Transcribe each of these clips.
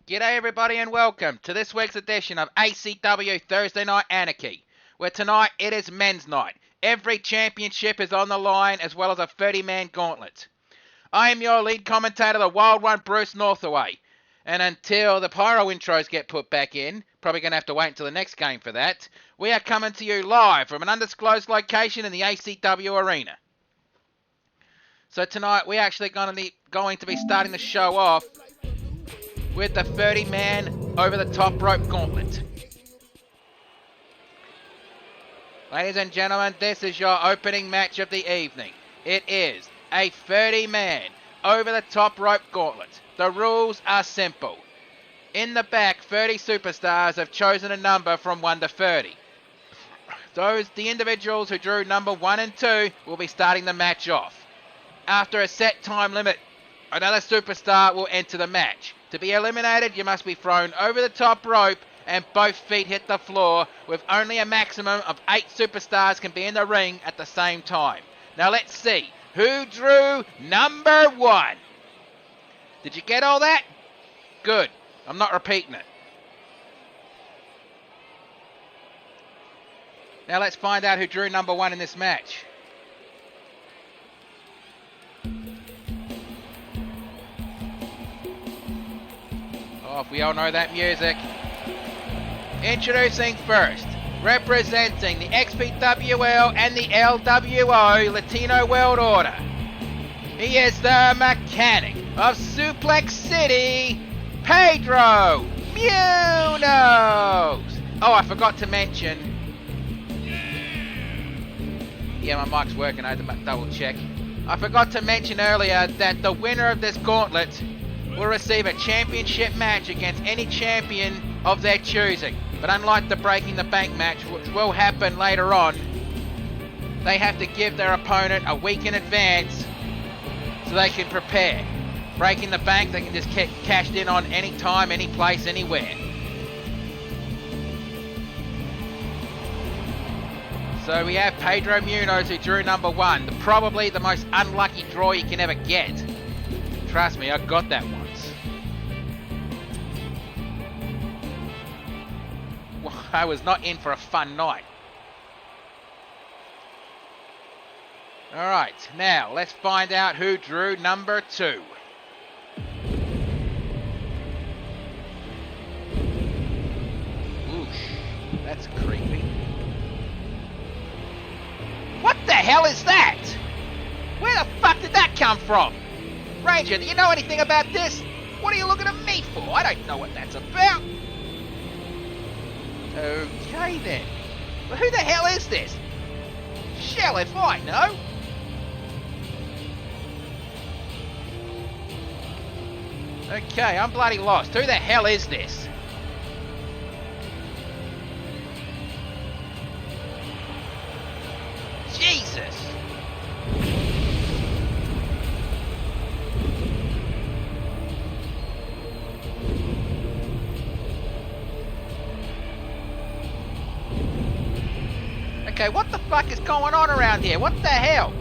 G'day everybody and welcome to this week's edition of ACW Thursday Night Anarchy, where tonight it is men's night. Every championship is on the line as well as a 30-man gauntlet. I am your lead commentator, the Wild One, Bruce Northaway. And until the pyro intros get put back in, probably going to have to wait until the next game for that, we are coming to you live from an undisclosed location in the ACW arena. So tonight we're actually going to be starting the show off with the 30-man over-the-top rope gauntlet. Ladies and gentlemen, this is your opening match of the evening. It is a 30-man over-the-top rope gauntlet. The rules are simple. In the back, 30 superstars have chosen a number from 1 to 30. The individuals who drew number 1 and 2 will be starting the match off. After a set time limit, another superstar will enter the match. To be eliminated, you must be thrown over the top rope and both feet hit the floor, with only a maximum of 8 superstars can be in the ring at the same time. Now let's see, who drew number 1? Did you get all that? Good. I'm not repeating it. Now let's find out who drew number 1 in this match. Oh, we all know that music. Introducing first, representing the XPWL and the LWO Latino World Order. He is the mechanic of Suplex City, Pedro Munoz. Oh, I forgot to mention. Yeah, my mic's working. I had to double check. I forgot to mention earlier that the winner of this gauntlet will receive a championship match against any champion of their choosing. But unlike the Breaking the Bank match, which will happen later on, they have to give their opponent a week in advance so they can prepare. Breaking the Bank, they can just get cashed in on any time, any place, anywhere. So we have Pedro Munoz, who drew number 1. Probably the most unlucky draw you can ever get. Trust me, I got that once. Well, I was not in for a fun night. Alright, now let's find out who drew number 2. Oosh, that's creepy. What the hell is that? Where the fuck did that come from? Ranger, do you know anything about this? What are you looking at me for? I don't know what that's about. Okay then. But who the hell is this? Shell if I know. Okay, I'm bloody lost. Who the hell is this? Jesus! Okay, what the fuck is going on around here? What the hell?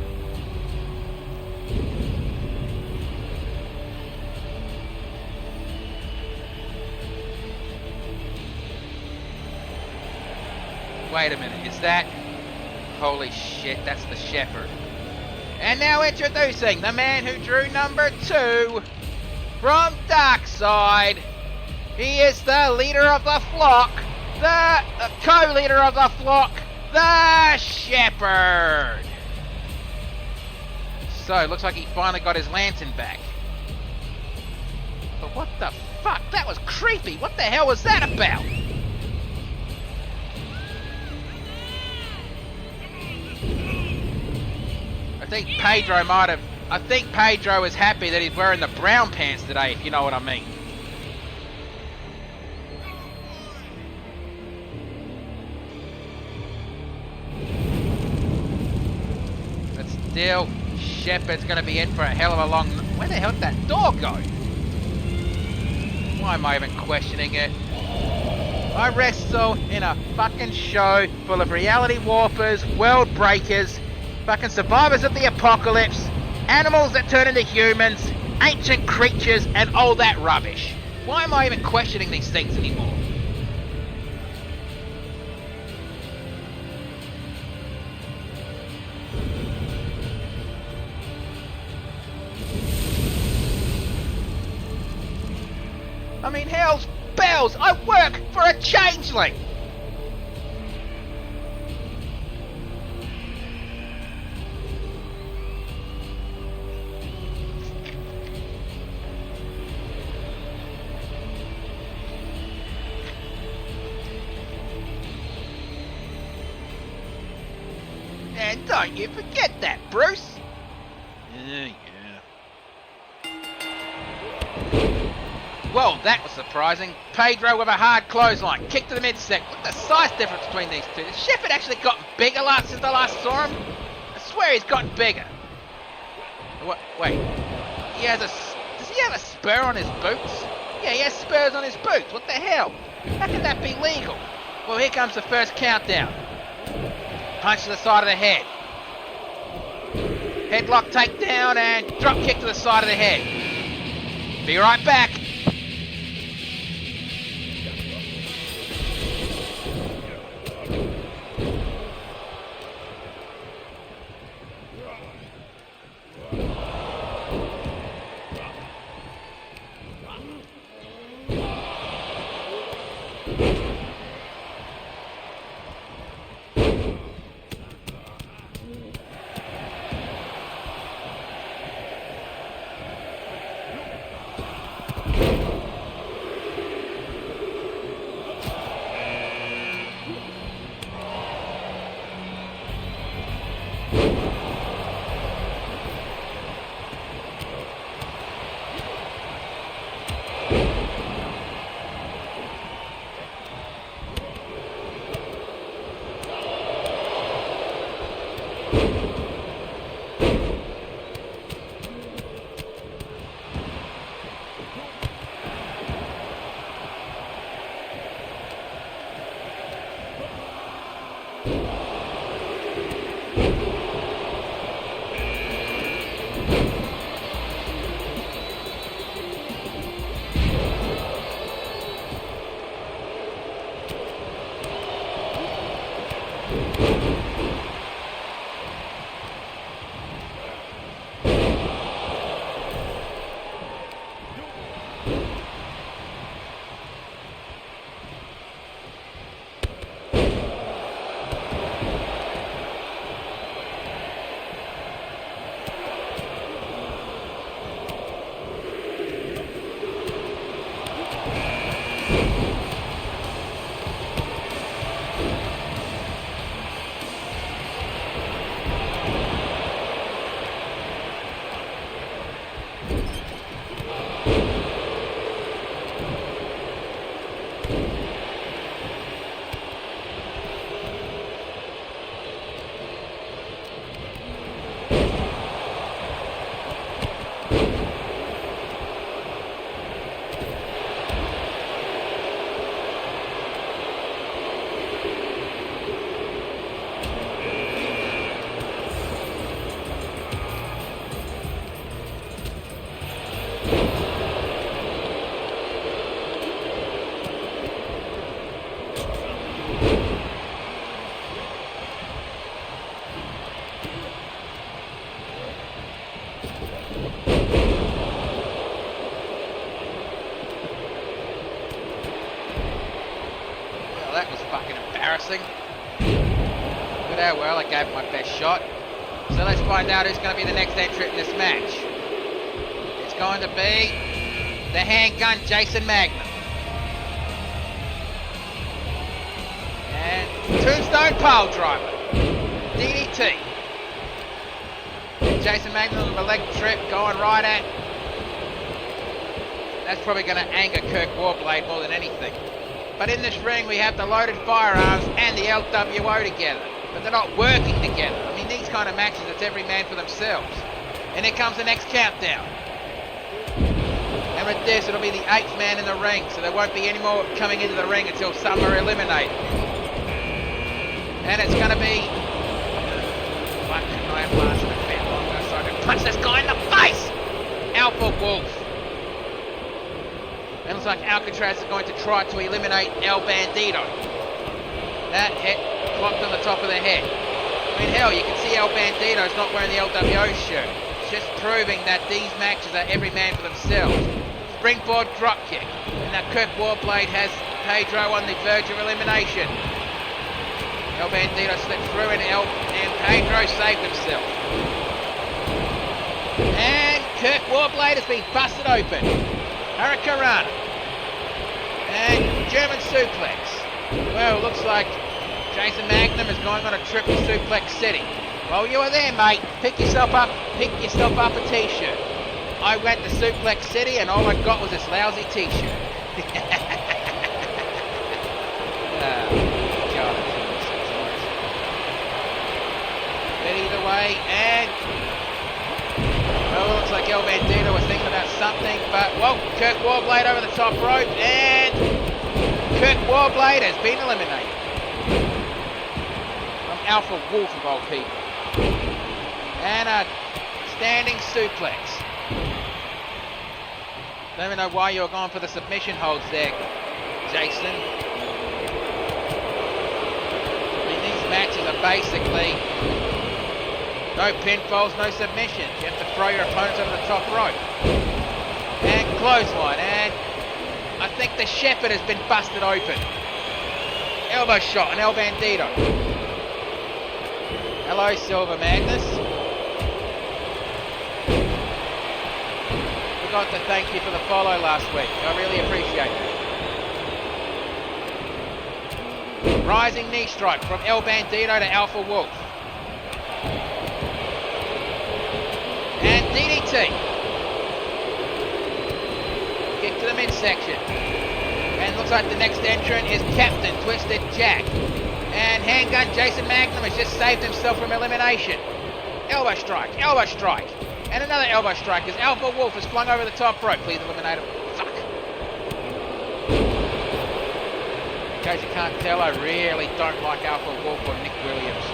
Wait a minute, is that... Holy shit, that's the shepherd. And now introducing the man who drew number 2 from Darkside. He is the leader of the flock, the co-leader of the flock, the shepherd. So, it looks like he finally got his lantern back. But what the fuck? That was creepy. What the hell was that about? I think Pedro is happy that he's wearing the brown pants today, if you know what I mean. But still, Shepard's going to be in for a hell of a long... Where the hell did that door go? Why am I even questioning it? I wrestle in a fucking show full of reality warpers, world breakers, fucking survivors of the apocalypse, animals that turn into humans, ancient creatures, and all that rubbish. Why am I even questioning these things anymore? I mean, hell's bells! I work for a changeling! And don't you forget that, Bruce! Yeah. Well, that was surprising. Pedro with a hard clothesline. Kick to the midsection. Look at the size difference between these two. Has Shepard actually gotten bigger since I last saw him? I swear he's gotten bigger. What? Wait. Does he have a spur on his boots? Yeah, he has spurs on his boots. What the hell? How can that be legal? Well, here comes the first countdown. Punch to the side of the head. Headlock takedown and drop kick to the side of the head. Be right back. That was fucking embarrassing. Look at how well I gave it my best shot. So let's find out who's going to be the next entrant in this match. It's going to be the handgun Jason Magnum. And Tombstone Pile Driver. DDT. Jason Magnum with a leg trip going right at. That's probably going to anger Kirk Warblade more than anything. But in this ring, we have the loaded firearms and the LWO together. But they're not working together. I mean, these kind of matches, it's every man for themselves. And here comes the next countdown. And with this, it'll be the 8th man in the ring. So there won't be any more coming into the ring until some are eliminated. And it's going to be... Why couldn't I have lasted a bit longer so I can punch this guy in the face? Alpha Wolf. And looks like Alcatraz is going to try to eliminate El Bandito. That hit clocked on the top of the head. I mean, hell, you can see El Bandito's not wearing the LWO shirt. It's just proving that these matches are every man for themselves. Springboard dropkick. And now Kirk Warblade has Pedro on the verge of elimination. El Bandito slipped through and Pedro saved himself. And Kirk Warblade has been busted open. Hurricanrana. And German suplex. Well, looks like Jason Magnum is going on a trip to Suplex City. Well, you were there, mate. Pick yourself up a t-shirt. I went to Suplex City and all I got was this lousy t-shirt. God. But either way, and well, it looks like El Bandito was thinking about something, but well, Kirk Warblade over the top rope, and Kirk Warblade has been eliminated. From Alpha Wolf of all people. And a standing suplex. Don't even know why you were going for the submission holds there, Jason. I mean, these matches are basically no pinfalls, no submissions. You have to throw your opponents over the top rope. And clothesline, and I think the Shepherd has been busted open. Elbow shot on El Bandito. Hello, Silver Magnus. Forgot to thank you for the follow last week. I really appreciate it. Rising knee strike from El Bandito to Alpha Wolf. And DDT. Get to the midsection. And looks like the next entrant is Captain Twisted Jack. And Handgun Jason Magnum has just saved himself from elimination. Elbow strike, and another elbow strike as Alpha Wolf is flung over the top rope. Please eliminate him. Fuck. In case you can't tell, I really don't like Alpha Wolf or Nick Williams.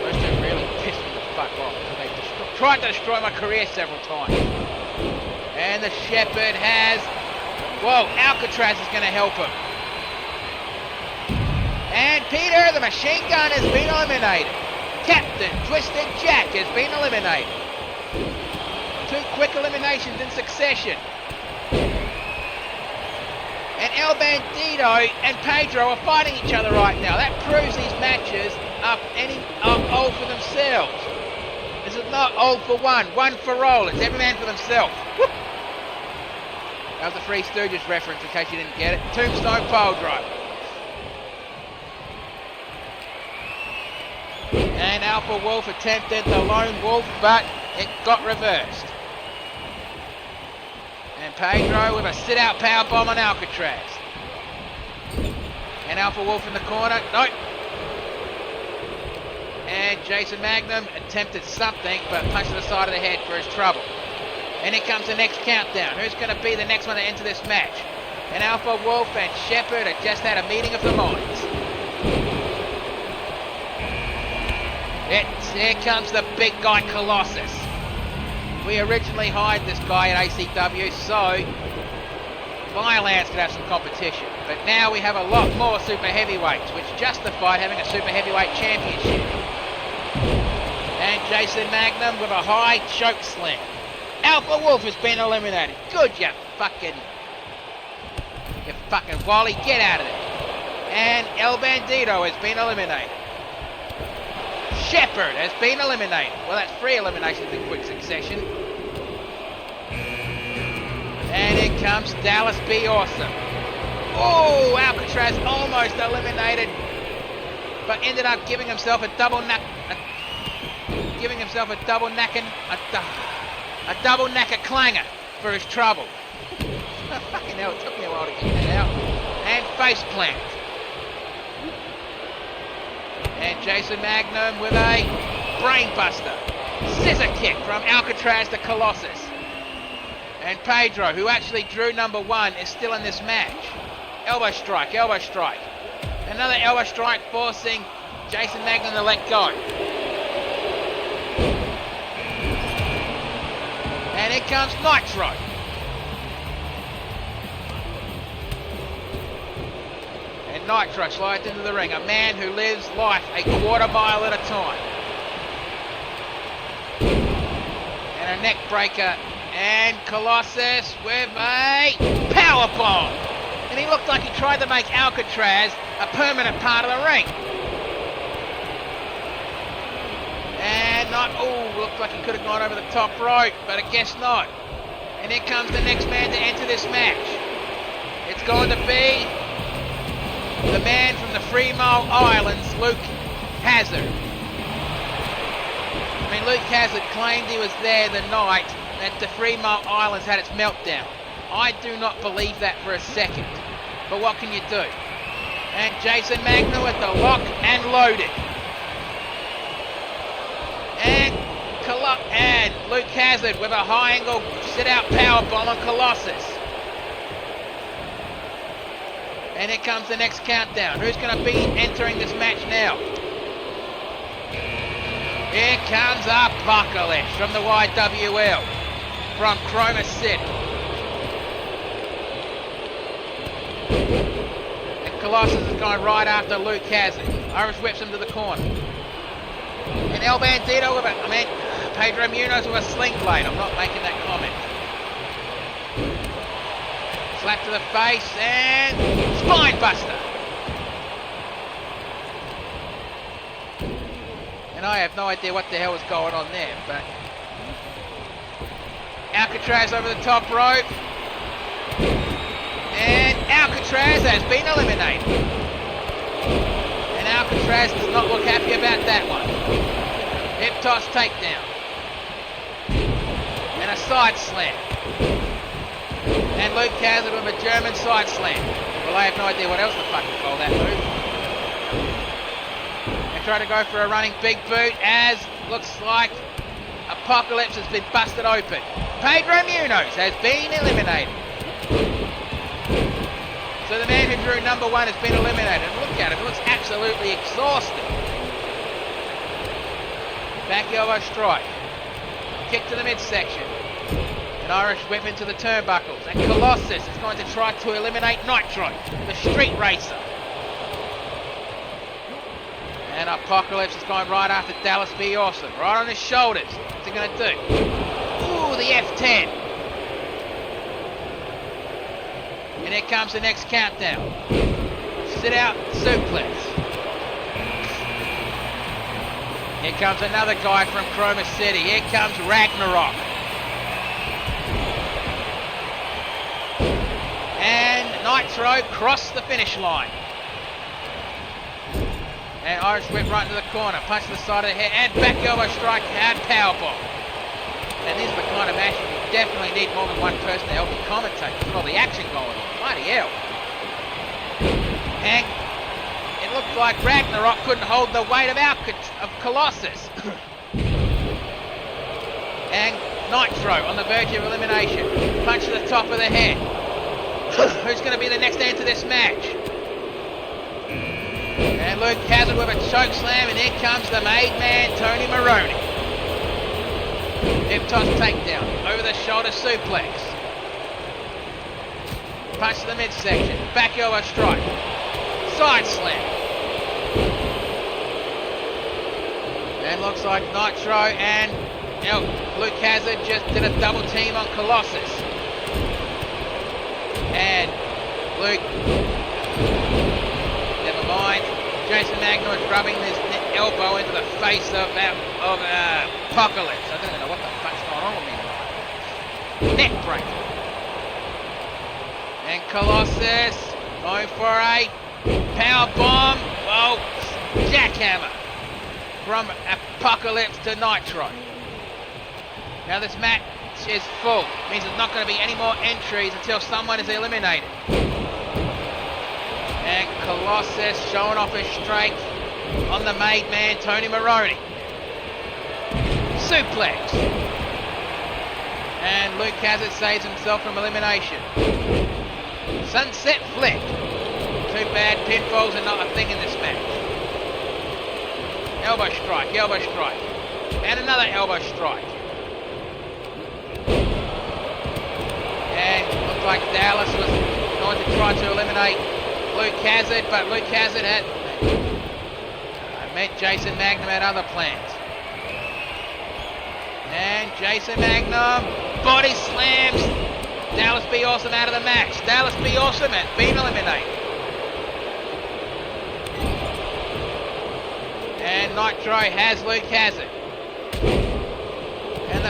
Those two really pissed me the fuck off. They tried to destroy my career several times. And the Shepherd has... Whoa, Alcatraz is going to help him. And Peter the Machine Gun has been eliminated. Captain Twisted Jack has been eliminated. 2 quick eliminations in succession. And El Bandito and Pedro are fighting each other right now. That proves these matches are all for themselves. This is not all for one for all. It's every man for themselves. Woo! That was a Three Stooges reference in case you didn't get it. Tombstone Piledriver. And Alpha Wolf attempted the Lone Wolf, but it got reversed. And Pedro with a sit-out powerbomb on Alcatraz. And Alpha Wolf in the corner. Nope. And Jason Magnum attempted something, but punched to the side of the head for his trouble. And here comes the next countdown. Who's going to be the next one to enter this match? And Alpha Wolf and Shepherd have just had a meeting of the minds. Here comes the big guy Colossus. We originally hired this guy at ACW so Violence could have some competition. But now we have a lot more super heavyweights, which justified having a super heavyweight championship. And Jason Magnum with a high choke slam. Alpha Wolf has been eliminated. Good, you fucking Wally, get out of there. And El Bandito has been eliminated. Shepherd has been eliminated. Well, that's 3 eliminations in quick succession. And here comes Dallas B. Awesome. Oh, Alcatraz almost eliminated, but ended up giving himself a double knacker clanger for his trouble. Fucking hell, it took me a while to get that out. And face plant. And Jason Magnum with a brainbuster. Scissor kick from Alcatraz to Colossus. And Pedro, who actually drew number 1, is still in this match. Elbow strike. Another elbow strike forcing Jason Magnum to let go. And here comes Nitro. Nitro slides into the ring. A man who lives life a quarter mile at a time. And a neck breaker. And Colossus with a power bomb. And he looked like he tried to make Alcatraz a permanent part of the ring. And looked like he could have gone over the top rope, but I guess not. And here comes the next man to enter this match. It's going to be the man from the Fremont Islands, Luke Hazard. I mean, Luke Hazard claimed he was there the night that the Fremont Islands had its meltdown. I do not believe that for a second. But what can you do? And Jason Magner with the lock and loaded. And Luke Hazard with a high angle sit-out powerbomb on Colossus. And here comes the next countdown. Who's going to be entering this match now? Here comes Apocalypse from the YWL, from Chroma City. And Colossus is going right after Luke Hazard. Irish whips him to the corner. And El Bandito with Pedro Munoz with a sling blade. I'm not making that comment. Slap to the face and spine buster. And I have no idea what the hell was going on there, but Alcatraz over the top rope. And Alcatraz has been eliminated. And Alcatraz does not look happy about that one. Hip toss takedown. And a side slam. And Luke Hazard with a German side slam. Well, I have no idea what else to fucking call that move. And try to go for a running big boot as looks like Apocalypse has been busted open. Pedro Munoz has been eliminated. So the man who drew number one has been eliminated. And look at him, he looks absolutely exhausted. Back elbow strike. Kick to the midsection. An Irish whip into the turnbuckles. And Colossus is going to try to eliminate Nitro, the street racer. And Apocalypse is going right after Dallas B. Awesome. Right on his shoulders. What's he going to do? Ooh, the F10. And here comes the next countdown. Sit out suplex. Here comes another guy from Chroma City. Here comes Ragnarok. And Nitro crossed the finish line. And Irish whip right into the corner. Punch to the side of the head. And back elbow strike and powerbomb. And this is the kind of match you definitely need more than one person to help you commentate. There's all the action going on. Bloody hell. And it looked like Ragnarok couldn't hold the weight of Colossus. And Nitro on the verge of elimination. Punch to the top of the head. Who's going to be the next to enter this match? And Luke Hazard with a choke slam, and here comes the made man, Tony Maroney. Hip toss takedown, over the shoulder suplex. Punch to the midsection, back elbow strike. Side slam. And looks like Nitro and Luke Hazard just did a double team on Colossus. And Luke, never mind. Jason Magner is rubbing his elbow into the face of Apocalypse. I don't even know what the fuck's going on with me. Neck break. And Colossus going for a power bomb. Well, jackhammer from Apocalypse to Nitro. Now this match is full. It means there's not going to be any more entries until someone is eliminated. And Colossus showing off his strength on the made man, Tony Maroney. Suplex. And Luke Hazard saves himself from elimination. Sunset flip. Two bad pinfalls and not a thing in this match. Elbow strike, elbow strike. And another elbow strike. And looked like Dallas was going to try to eliminate Luke Hazard, but Luke Hazard had... I meant Jason Magnum had other plans. And Jason Magnum, body slams. Dallas Be Awesome out of the match. Dallas Be Awesome has been eliminated. And Nitro has Luke Hazard. And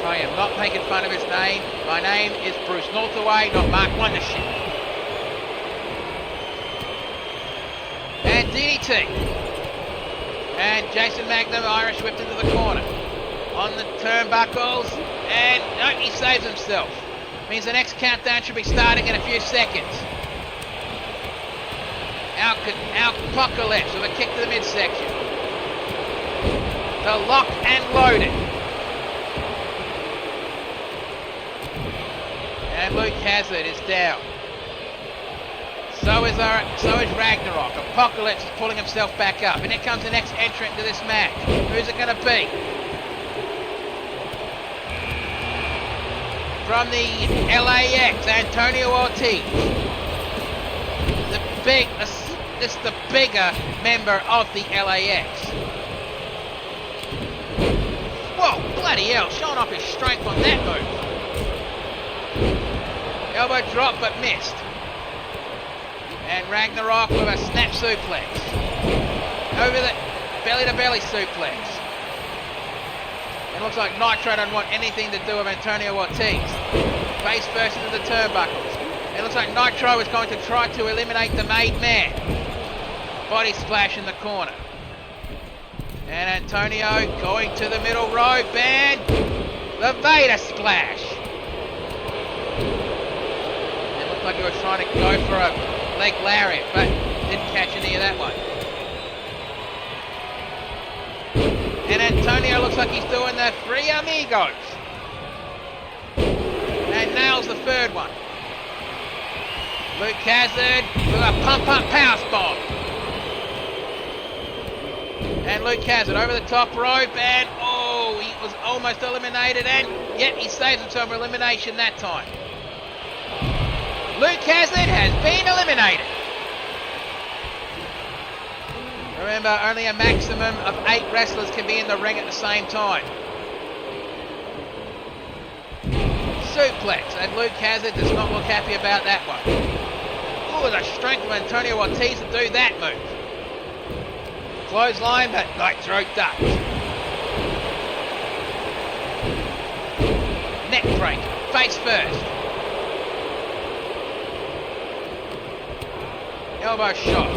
I am not making fun of his name. My name is Bruce Northaway, not Mark Wondership. And DDT. And Jason Magnum Irish whipped into the corner. On the turnbuckles. And no, he saves himself. Means the next countdown should be starting in a few seconds. Apocalypse with a kick to the midsection. The lock and loaded. And Luke Hazard is down. So is Ragnarok. Apocalypse is pulling himself back up. And here comes the next entrant to this match. Who's it going to be? From the LAX, Antonio Ortiz. This is the bigger member of the LAX. Whoa, bloody hell, showing off his strength on that move. Elbow drop, but missed. And Ragnarok with a snap suplex. Over the belly-to-belly suplex. It looks like Nitro doesn't want anything to do with Antonio Ortiz. Face first into the turnbuckles. It looks like Nitro is going to try to eliminate the made man. Body splash in the corner. And Antonio going to the middle rope and the Vader splash. It looked like he was trying to go for a leg lariat, but didn't catch any of that one. And Antonio looks like he's doing the Three Amigos. And nails the third one. Luke Hazard with a pump-up power spot. And Luke Hazard over the top rope and oh, he was almost eliminated and yet he saves himself from elimination that time. Luke Hazard has been eliminated. Remember, only a maximum of 8 wrestlers can be in the ring at the same time. Suplex, and Luke Hazard does not look happy about that one. Oh, the strength of Antonio Ortiz to do that move. Clothesline, but Nitro ducked. Neck break, face first. Elbow shot.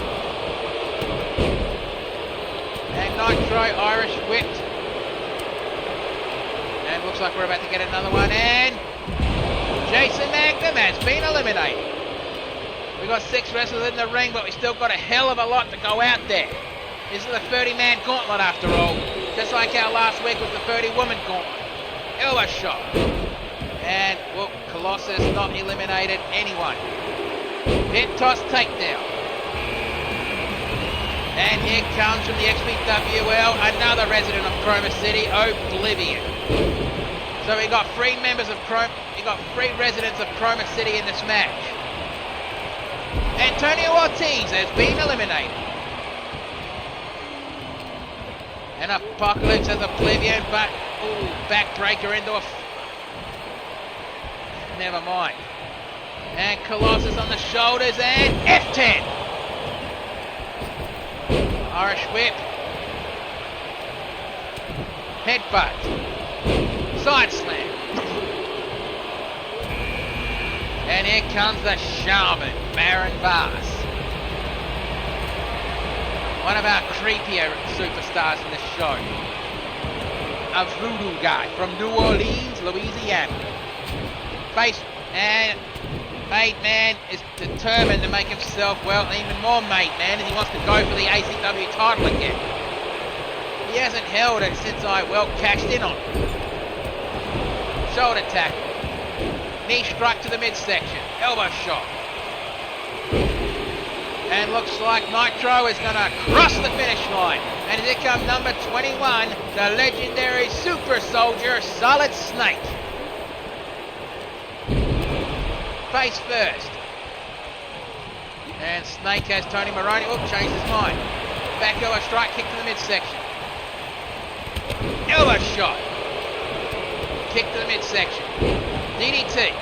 And Nitro Irish whipped. And looks like we're about to get another one. And Jason Magnum has been eliminated. We've got 6 wrestlers in the ring, but we still got a hell of a lot to go out there. This is a 30-man gauntlet after all. Just like our last week was the 30-woman gauntlet. Elbow shot. And, well, Colossus not eliminated anyone. Hit toss takedown. And here comes from the XPWL another resident of Chroma City, Oblivion. So we got 3 members of we got 3 residents of Chroma City in this match. Antonio Ortiz has been eliminated. And Apocalypse has Oblivion, but ooh, backbreaker into a never mind. And Colossus on the shoulders and F10. Irish whip. Headbutt. Side slam. And here comes the shaman, Baron Vars. One of our creepier superstars in the show. A voodoo guy from New Orleans, Louisiana. Face and Made Man is determined to make himself, well, even more Made Man as he wants to go for the ACW title again. He hasn't held it since I, well, cashed in on it. Shoulder tackle. Knee strike to the midsection. Elbow shot. And looks like Nitro is going to cross the finish line. And here comes number 21, the legendary super soldier, Solid Snake. Face first. And Snake has Tony Maroney. Oh, changed his mind. Back elbow strike, kick to the midsection. Elbow shot. Kick to the midsection. DDT.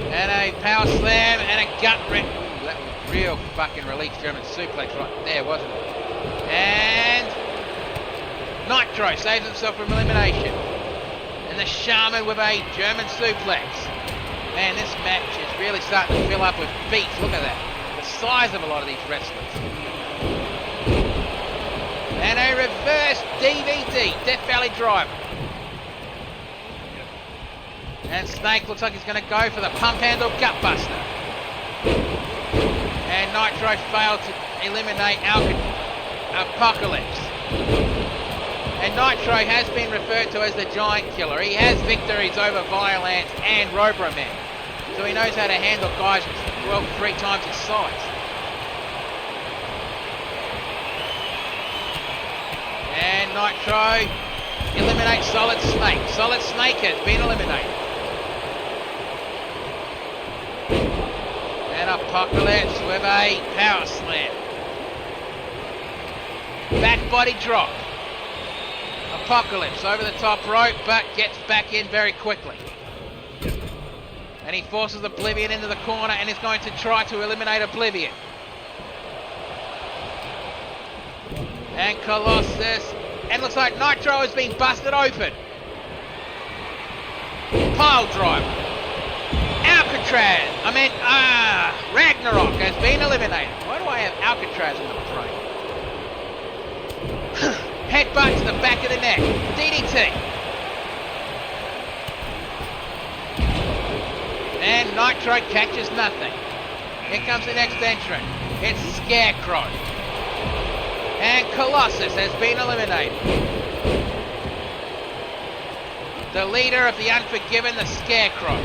And a power slam and a gut rip. Ooh, that was real fucking release German suplex right there, wasn't it? And Nitro saves himself from elimination. And the Shaman with a German suplex. Man, this match is really starting to fill up with beats. Look at that. The size of a lot of these wrestlers. And a reverse DVD, Death Valley Driver. And Snake looks like he's going to go for the pump handle gutbuster. And Nitro failed to eliminate Apocalypse. And Nitro has been referred to as the Giant Killer. He has victories over Violence and Robroman. So he knows how to handle guys, well, 3 times his size. And Nitro eliminates Solid Snake. Solid Snake has been eliminated. And Apocalypse with a power slam. Back body drop. Apocalypse over the top rope, but gets back in very quickly. And he forces Oblivion into the corner and is going to try to eliminate Oblivion. And Colossus. And looks like Nitro has been busted open. Pile driver. Alcatraz. Ragnarok has been eliminated. Why do I have Alcatraz in the brain? Headbutt to the back of the neck. DDT. And Nitro catches nothing. Here comes the next entrant. It's Scarecrow. And Colossus has been eliminated. The leader of the Unforgiven, the Scarecrow.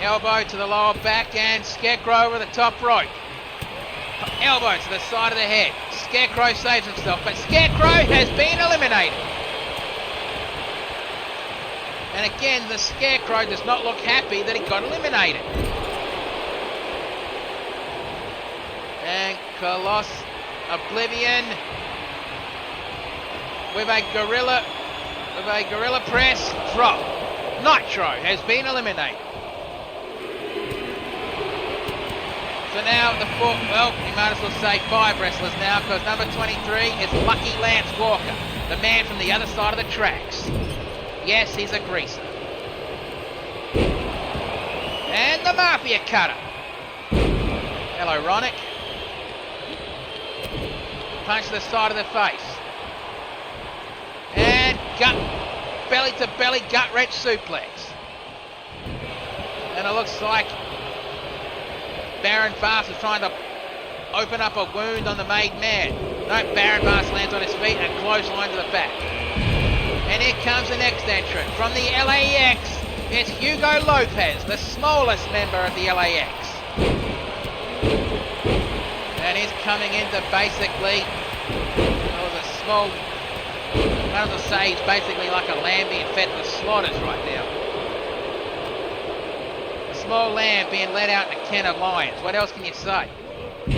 Elbow to the lower back and Scarecrow over the top rope. Elbow to the side of the head. Scarecrow saves himself, but Scarecrow has been eliminated. And again, the Scarecrow does not look happy that he got eliminated. And Colossus, Oblivion with a gorilla press drop. Nitro has been eliminated. So now the 4, well, you might as well say 5 wrestlers now, because number 23 is Lucky Lance Walker, the man from the other side of the tracks. Yes, he's a greaser. And the Mafia Cutter. Hello, Ronick. Punch to the side of the face. And belly to belly gut wrench suplex. And it looks like Baron Vast is trying to open up a wound on the made man. No, Baron Vast lands on his feet and clothesline to the back. And here comes the next entrant. From the LAX, it's Hugo Lopez, the smallest member of the LAX. And he's coming into basically, one of the say he's basically like a lamb being fed to the slaughters right now. Small lamb being let out in a can of lions. What else can you say?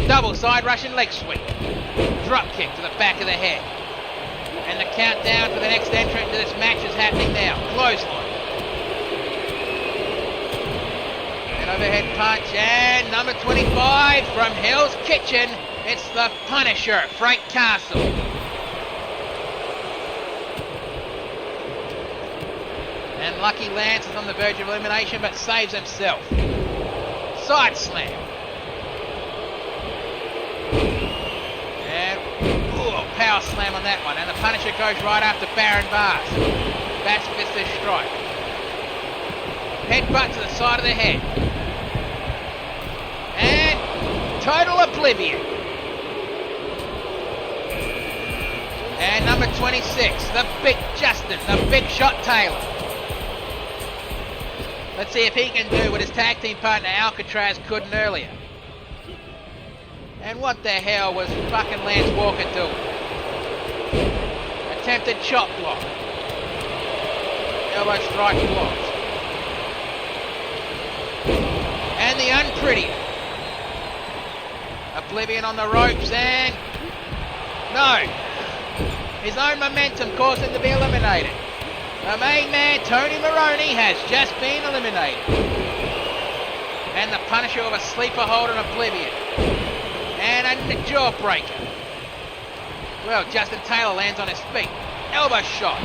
Double side Russian leg sweep. Drop kick to the back of the head. And the countdown for the next entrant to this match is happening now. Clothesline. An overhead punch. And number 25 from Hell's Kitchen. It's the Punisher, Frank Castle. And Lucky Lance is on the verge of elimination, but saves himself. Side slam. And power slam on that one. And the Punisher goes right after Baron Vast. Bats with this strike. Headbutt to the side of the head. And total oblivion. And number 26, the Big Justin, the Big Shot Taylor. Let's see if he can do what his tag team partner Alcatraz couldn't earlier. And what the hell was fucking Lance Walker doing? Attempted chop block. Elbow strike blocked. none prettier. Oblivion on the ropes and... no. His own momentum caused him to be eliminated. The main man, Tony Maroney, has just been eliminated. And the Punisher with a sleeper hold on Oblivion. And a jawbreaker. Well, Justin Taylor lands on his feet. Elbow shot.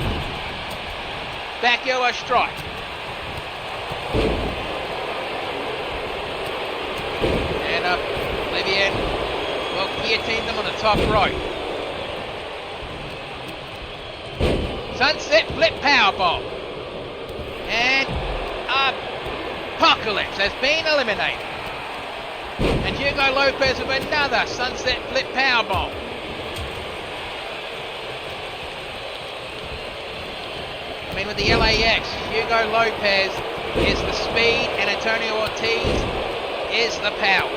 Back elbow strike. And Oblivion will guillotine them on the top rope. Sunset flip powerbomb. And Apocalypse has been eliminated. And Hugo Lopez with another sunset flip powerbomb. I mean, with the LAX, Hugo Lopez is the speed and Antonio Ortiz is the power.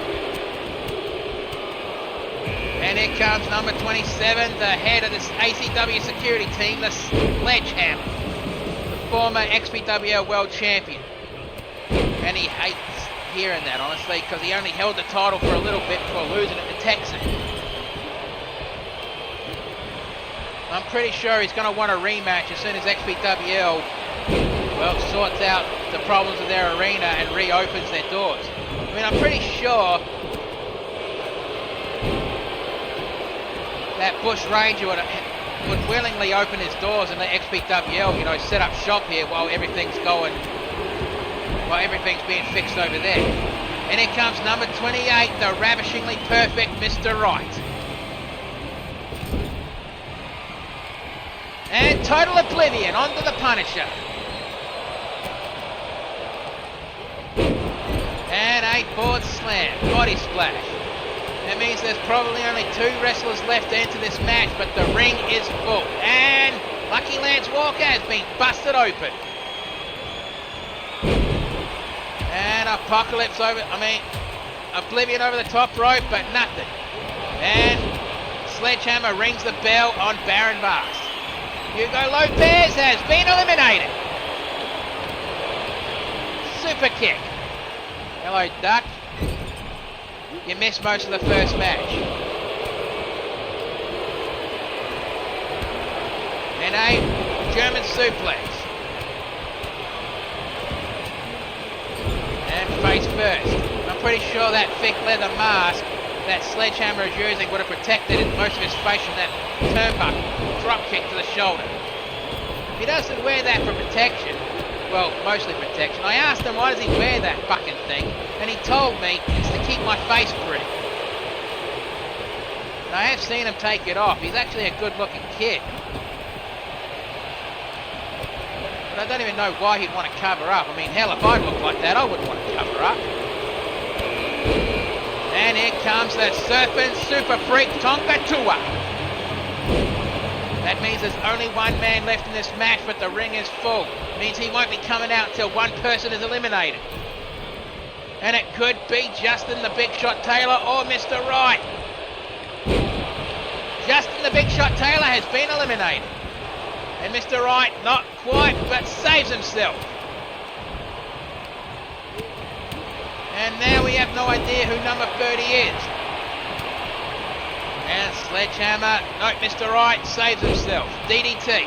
And here comes number 27, the head of this ACW security team, the Sledgehammer, the former XPW World Champion. And he hates hearing that, honestly, because he only held the title for a little bit before losing it to Texan. I'm pretty sure he's going to want a rematch as soon as XPWL, well, sorts out the problems with their arena and reopens their doors. I mean, I'm pretty sure that Bush Ranger would willingly open his doors and let XPWL, you know, set up shop here while everything's going, while everything's being fixed over there. And here comes number 28, the ravishingly perfect Mr. Right. And total oblivion onto the Punisher. And a forward slam, body splash. That means there's probably only 2 wrestlers left to enter this match, but the ring is full. And Lucky Lance Walker has been busted open. And Apocalypse Oblivion over the top rope, but nothing. And Sledgehammer rings the bell on Baron Vast. Hugo Lopez has been eliminated. Super kick. Hello, Duck. You missed most of the first match. And a German suplex. And face first. I'm pretty sure that thick leather mask that Sledgehammer is using would have protected most of his face from that turnbuckle. Drop kick to the shoulder. He doesn't wear that for protection. Well, mostly protection. I asked him, why does he wear that fucking thing? And he told me it's to keep my face pretty. And I have seen him take it off. He's actually a good looking kid. But I don't even know why he'd want to cover up. I mean, hell, if I looked like that, I wouldn't want to cover up. And here comes the Surfing Super Freak Tonka Tua. That means there's only one man left in this match, but the ring is full. It means he won't be coming out until one person is eliminated. And it could be Justin the Big Shot Taylor or Mr. Right. Justin the Big Shot Taylor has been eliminated. And Mr. Right, not quite, but saves himself. And now we have no idea who number 30 is. And Sledgehammer, no, Mr. Right saves himself. DDT.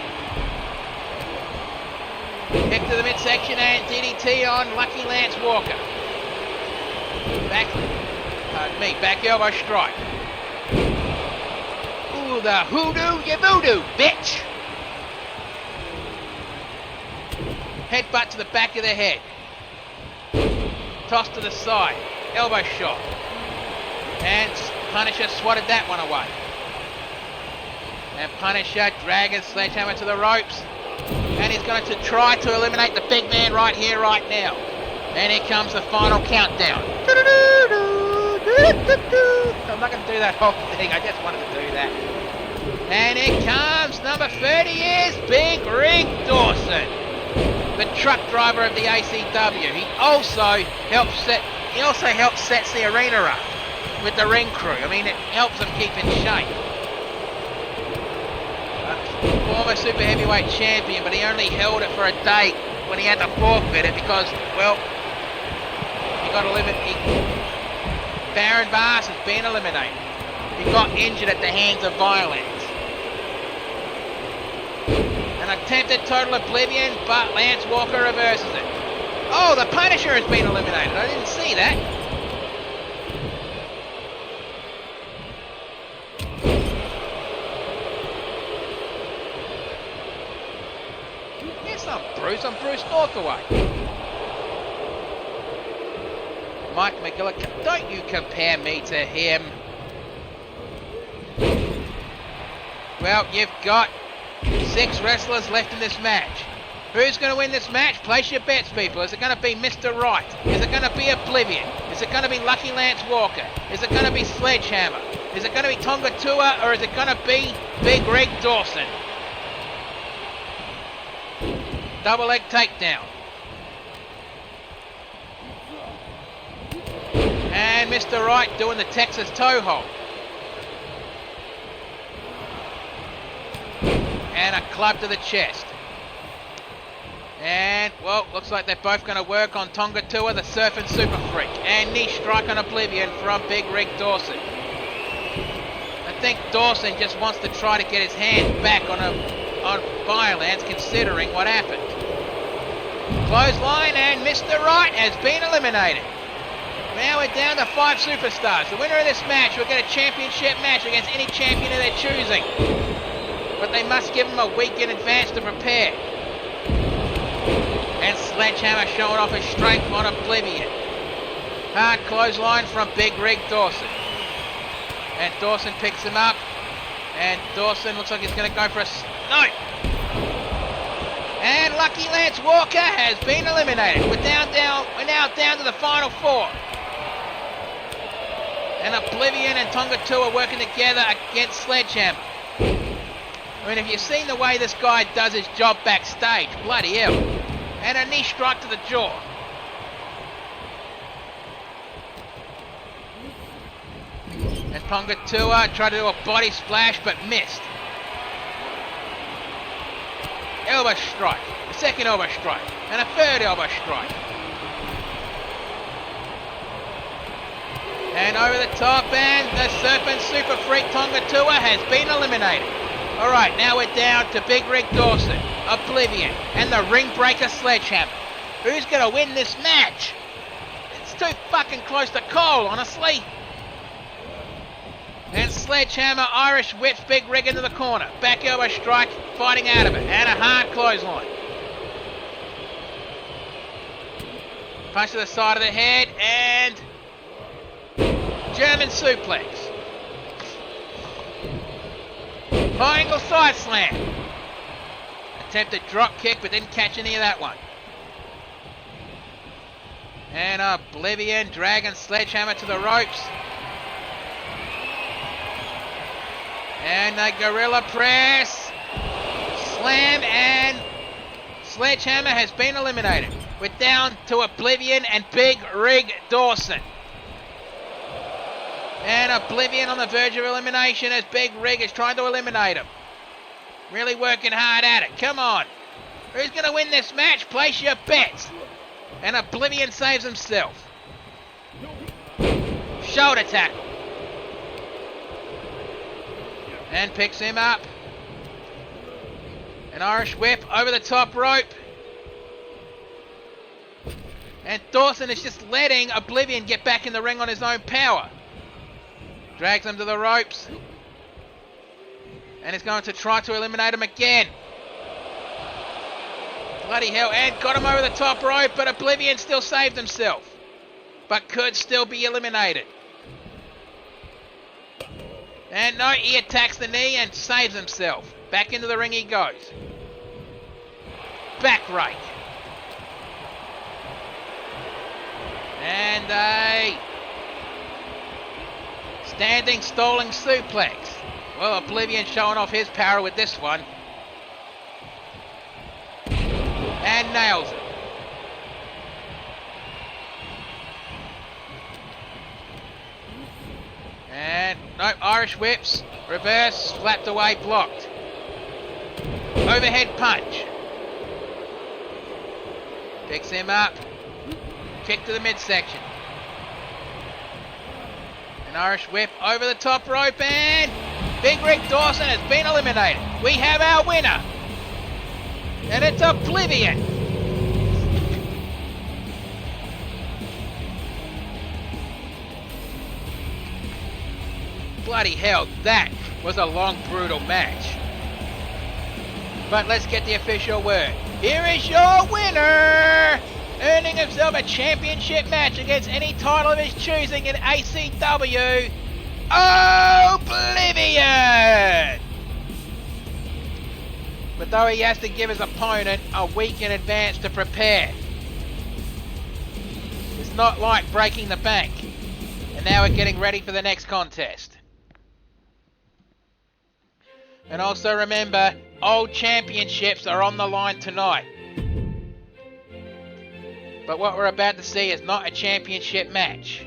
Kick to the midsection and DDT on Lucky Lance Walker. Back elbow strike. Ooh, the hoodoo, you voodoo, bitch. Headbutt to the back of the head. Toss to the side. Elbow shot. And Punisher swatted that one away. And Punisher dragging Sledgehammer to the ropes. And he's going to try to eliminate the big man right here, right now. And here comes the final countdown. I'm not going to do that whole thing. I just wanted to do that. And here comes number 30 is Big Rig Dawson, the truck driver of the ACW. He also helps set the arena up with the ring crew. I mean, it helps them keep in shape. Former super heavyweight champion, but he only held it for a day when he had to forfeit it because got eliminated. Baron Bass has been eliminated. He got injured at the hands of Violence. An attempted total oblivion, but Lance Walker reverses it. Oh, the Punisher has been eliminated. I didn't see that. Yes, I'm Bruce Northaway. Mike McGillicuddy, don't you compare me to him. Well, you've got 6 wrestlers left in this match. Who's going to win this match? Place your bets, people. Is it going to be Mr. Right? Is it going to be Oblivion? Is it going to be Lucky Lance Walker? Is it going to be Sledgehammer? Is it going to be Tonga Tua, or is it going to be Big Rig Dawson? Double leg takedown. And Mr. Right doing the Texas toe hold. And a club to the chest. And, well, looks like they're both going to work on Tonga Tua, the Surfing Super Freak. And knee strike on Oblivion from Big Rig Dawson. I think Dawson just wants to try to get his hand back on Violence, considering what happened. Clothesline, and Mr. Right has been eliminated. Now we're down to 5 superstars. The winner of this match will get a championship match against any champion of their choosing. But they must give them a week in advance to prepare. And Sledgehammer showing off his strength on Oblivion. Hard clothesline from Big Rig Dawson. And Dawson picks him up. And Dawson looks like he's going to go for a... No! And Lucky Lance Walker has been eliminated. We're now down to the final 4. And Oblivion and Tonga Tua are working together against Sledgehammer. I mean, have you seen the way this guy does his job backstage? Bloody hell. And a knee strike to the jaw. And Tonga Tua tried to do a body splash, but missed. Elbow strike. A second elbow strike. And a third elbow strike. And over the top, and the Serpent Super Freak Tonga Tua has been eliminated. Alright, now we're down to Big Rig Dawson, Oblivion, and the Ring Breaker Sledgehammer. Who's going to win this match? It's too fucking close to call, honestly. And Sledgehammer Irish whips Big Rig into the corner. Back elbow strike, fighting out of it. And a hard clothesline. Punch to the side of the head, and... German suplex. High angle side slam. Attempted drop kick, but didn't catch any of that one. And Oblivion dragging Sledgehammer to the ropes. And a gorilla press. Slam, and Sledgehammer has been eliminated. We're down to Oblivion and Big Rig Dawson. And Oblivion on the verge of elimination as Big Rig is trying to eliminate him. Really working hard at it. Come on. Who's going to win this match? Place your bets. And Oblivion saves himself. Shoulder tackle. And picks him up. An Irish whip over the top rope. And Dawson is just letting Oblivion get back in the ring on his own power. Drags him to the ropes. And he's going to try to eliminate him again. Bloody hell. And got him over the top rope, but Oblivion still saved himself. But could still be eliminated. And no, he attacks the knee and saves himself. Back into the ring he goes. Back rake. And a standing stalling suplex. Well, Oblivion showing off his power with this one. And nails it. And no, Irish whips. Reverse, slapped away, blocked. Overhead punch. Picks him up. Kick to the midsection. An Irish whip over the top rope, and Big Rick Dawson has been eliminated. We have our winner. And it's Oblivion. Bloody hell, that was a long, brutal match. But let's get the official word. Here is your winner, earning himself a championship match against any title of his choosing in ACW, Oblivion! But though he has to give his opponent a week in advance to prepare, it's not like breaking the bank. And now we're getting ready for the next contest. And also remember, old championships are on the line tonight. But what we're about to see is not a championship match.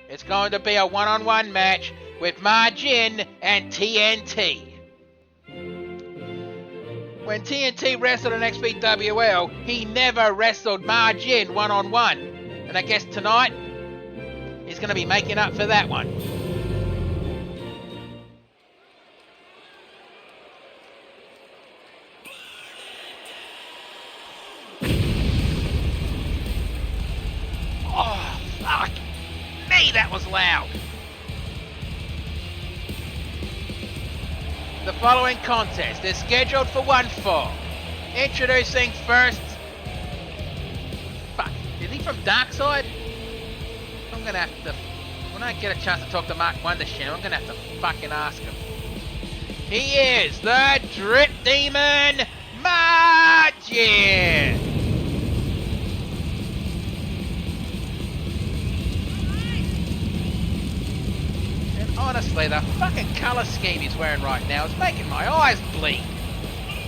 It's going to be a one-on-one match with Margin and TNT. When TNT wrestled in XPWL, he never wrestled Margin one-on-one. And I guess tonight, he's going to be making up for that one. Oh, fuck me, that was loud. The following contest is scheduled for one fall. Introducing first... Fuck, is he from Darkside? I'm gonna have to... When I get a chance to talk to Mark Wondersham, I'm gonna have to fucking ask him. He is the Drip Demon, Margin! Honestly, the fucking colour scheme he's wearing right now is making my eyes bleed.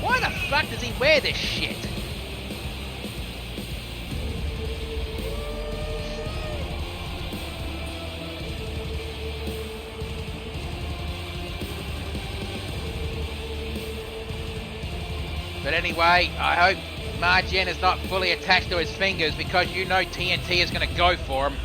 Why the fuck does he wear this shit? But anyway, I hope Margin is not fully attached to his fingers, because you know TNT is going to go for him.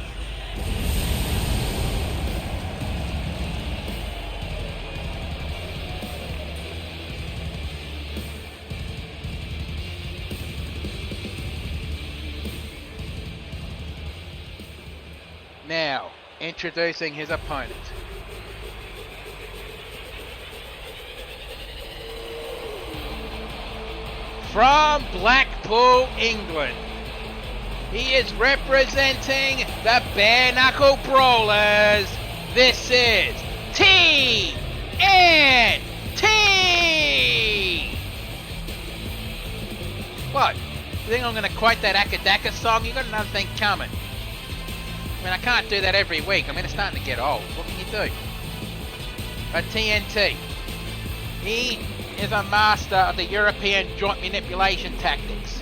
Now, introducing his opponent. From Blackpool, England, he is representing the Bare Knuckle Brawlers. This is TNT! What? You think I'm going to quote that Akadaka song? You got another thing coming. I mean, I can't do that every week. I mean, it's starting to get old. What can you do? But TNT, he is a master of the European joint manipulation tactics.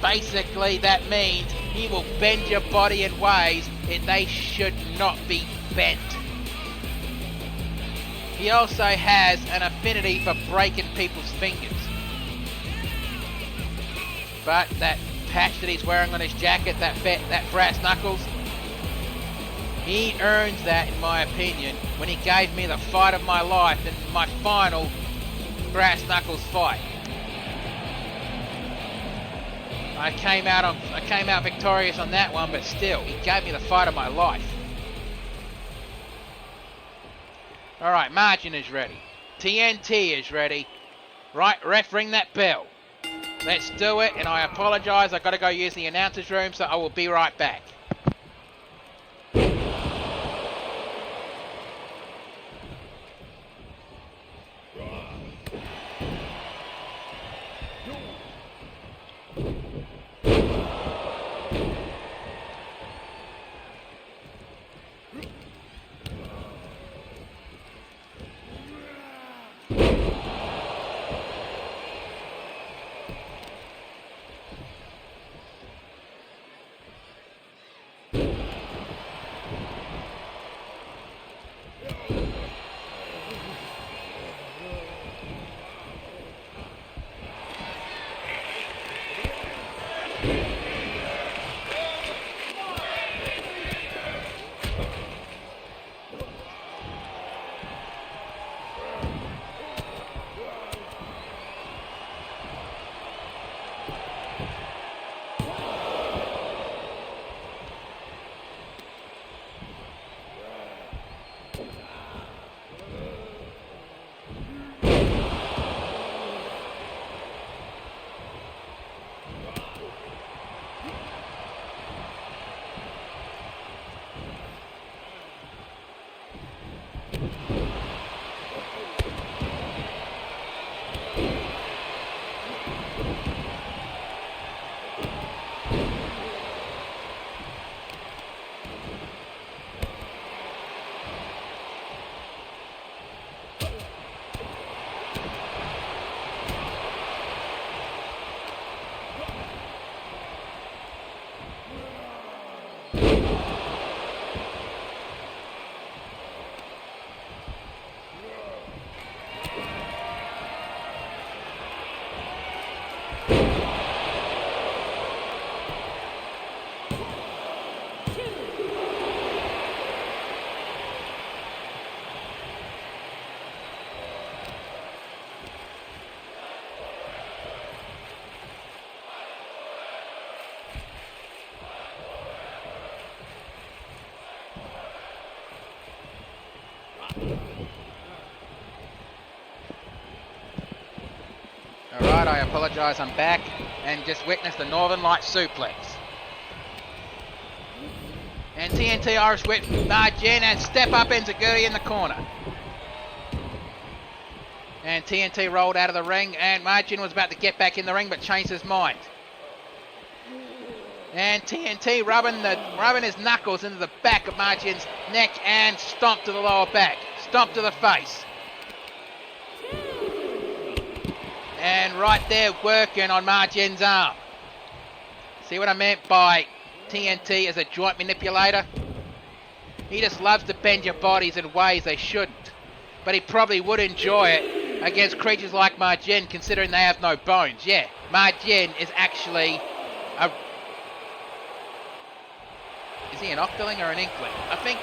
Basically, that means he will bend your body in ways that they should not be bent. He also has an affinity for breaking people's fingers. But that patch that he's wearing on his jacket, that brass knuckles, he earns that, in my opinion, when he gave me the fight of my life in my final brass knuckles fight. I came out victorious on that one, but still, he gave me the fight of my life. All right, Margin is ready. TNT is ready. Right, ref, ring that bell. Let's do it, and I apologise. I've got to go use the announcer's room, so I will be right back. Alright, I apologise, I'm back and just witnessed the Northern Light suplex. And TNT Irish Whip Margin and step up Enziguri in the corner. And TNT rolled out of the ring and Margin was about to get back in the ring but changed his mind. And TNT rubbing his knuckles into the back of Margin's neck and stomp to the lower back. Stomp to the face. And right there working on Margin's arm. See what I meant by TNT as a joint manipulator? He just loves to bend your bodies in ways they shouldn't. But he probably would enjoy it against creatures like Margin, considering they have no bones. Yeah, Margin is actually a... Is he an octoling or an inkling? I think...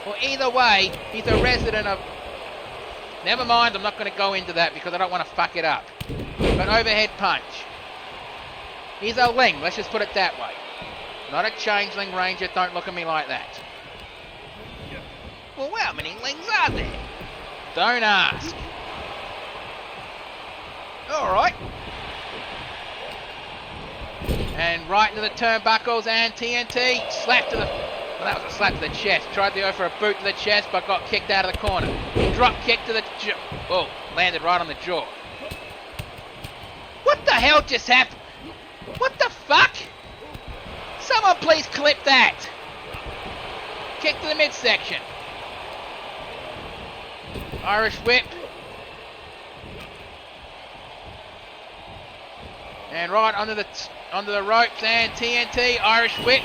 Well, either way, he's a resident of... Never mind, I'm not going to go into that because I don't want to fuck it up. But overhead punch. He's a ling, let's just put it that way. Not a changeling ranger, don't look at me like that. Well, how many lings are there? Don't ask. Alright. And right into the turnbuckles and TNT. Slap to the... Well, that was a slap to the chest. Tried to go for a boot to the chest, but got kicked out of the corner. Drop kick to the jaw. Oh, landed right on the jaw. What the hell just happened? What the fuck? Someone please clip that. Kick to the midsection. Irish whip. And right onto the ropes and TNT. Irish whip.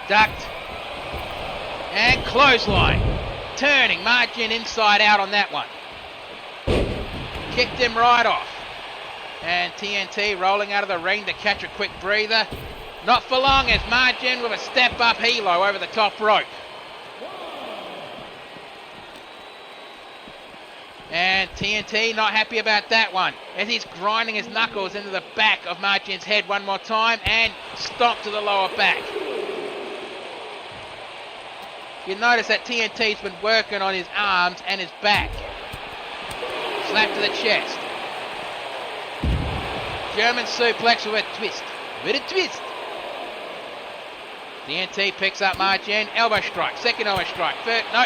Ducked. And clothesline. Turning Margin inside out on that one. Kicked him right off. And TNT rolling out of the ring to catch a quick breather. Not for long as Margin with a step up helo over the top rope. And TNT not happy about that one as he's grinding his knuckles into the back of Margin's head one more time and stomp to the lower back. You notice that TNT's been working on his arms and his back. Slap to the chest. German suplex with a twist. With a twist. TNT picks up Margin. Elbow strike. Second elbow strike. Third. No.